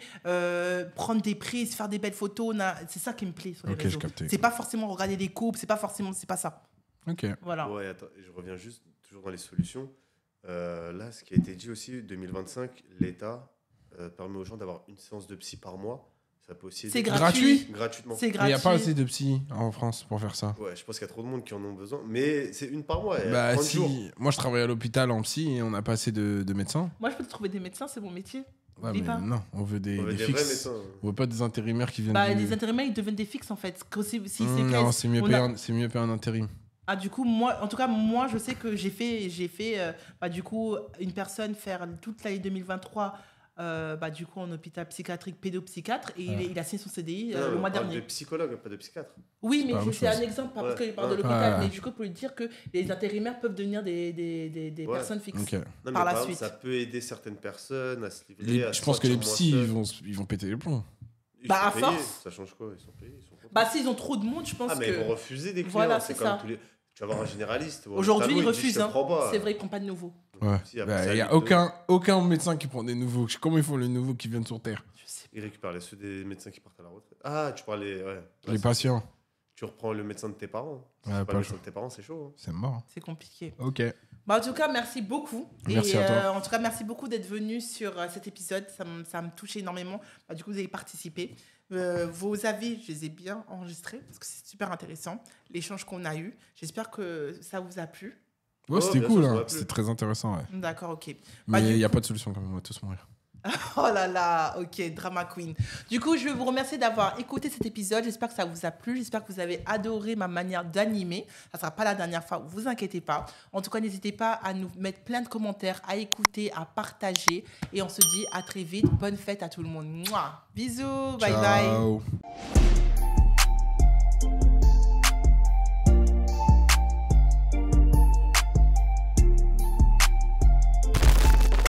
prendre des prises, faire des belles photos. C'est ça qui me plaît sur les Ok, réseaux. j'ai capté. C'est pas forcément regarder les coupes, c'est pas ça. Ok. Voilà. Ouais, attends, je reviens juste toujours dans les solutions. Là, ce qui a été dit aussi, 2025, l'État permet aux gens d'avoir une séance de psy par mois. Ça peut aussi C'est aider gratuit. gratuitement. C'est Mais il gratuit. n'y a pas assez de psy en France pour faire ça. Ouais, je pense qu'il y a trop de monde qui en ont besoin. Mais c'est une par mois. Bah 30 jours. si, moi je travaille à l'hôpital en psy et on n'a pas assez de médecins. Moi, je peux te trouver des médecins, c'est mon métier. Ouais, Oublie mais pas. non, on veut des On veut des vrais fixes. médecins. On veut pas des intérimaires qui viennent Bah, du... les intérimaires, ils deviennent des fixes en fait. Si c'est Non, clair, c'est mieux, on a- c'est mieux payer un intérim. Ah, du coup, moi, en tout cas, moi, je sais que j'ai fait bah, du coup, une personne faire toute l'année 2023, bah, du coup, en hôpital psychiatrique, pédopsychiatre, et il a signé son CDI Non, le mois on parle dernier. de psychologue, pas de psychiatre. Oui, pas la mais même c'est un chose. exemple, parce Ouais. qu'il parle de Ouais. l'hôpital, Ouais. mais du coup, pour lui dire que les intérimaires peuvent devenir des Ouais. personnes fixes. Ok. Non, mais Par la exemple, suite. ça peut aider certaines personnes à se livrer. à Je se pense que les sentir psys, moins ils seuls. vont péter les plombs. Ils Bah, sont à payés. force. Ça change quoi? Ils sont payés. Ils sont contents. Bah, s'ils ont trop de monde, je pense Ah, mais que. ils vont refuser des clients. Voilà, c'est c'est comme ça. tous les. Tu vas voir un généraliste. ou un Aujourd'hui, ophtalmo, ils il dit, refusent. je te Hein. prends pas. C'est vrai, ils prennent pas de nouveaux. Ouais. Si, après, Il ça n'y lui a aucun médecin qui prend des nouveaux. Comment ils font les nouveaux qui viennent sur Terre? Je sais. Ils récupèrent ceux des médecins qui partent à la retraite. Ah, tu parlais. Ouais. Les Ouais, patients. tu reprends le médecin de tes parents. Si Ouais, c'est pas pas le le médecin choix. de tes parents, c'est chaud. Hein. C'est mort. C'est compliqué. Ok. Bah, en tout cas, merci beaucoup. Merci et, à toi. En tout cas, merci beaucoup d'être venu sur cet épisode. Ça me touche énormément. Bah, du coup, vous avez participé. Vos avis, je les ai bien enregistrés parce que c'est super intéressant. L'échange qu'on a eu. J'espère que ça vous a plu. Ouais, Oh, c'était bien cool. sûr, ça hein. m'a plu. C'était très intéressant. Ouais. D'accord, ok. Mais du il n'y a coup- pas de solution quand même. On va tous mourir. Oh là là, ok, drama queen. Du coup, je veux vous remercier d'avoir écouté cet épisode. J'espère que ça vous a plu. J'espère que vous avez adoré ma manière d'animer. Ça ne sera pas la dernière fois, vous inquiétez pas. En tout cas, n'hésitez pas à nous mettre plein de commentaires, à écouter, à partager. Et on se dit à très vite. Bonne fête à tout le monde. Mouah. Bisous, bye bye. Ciao.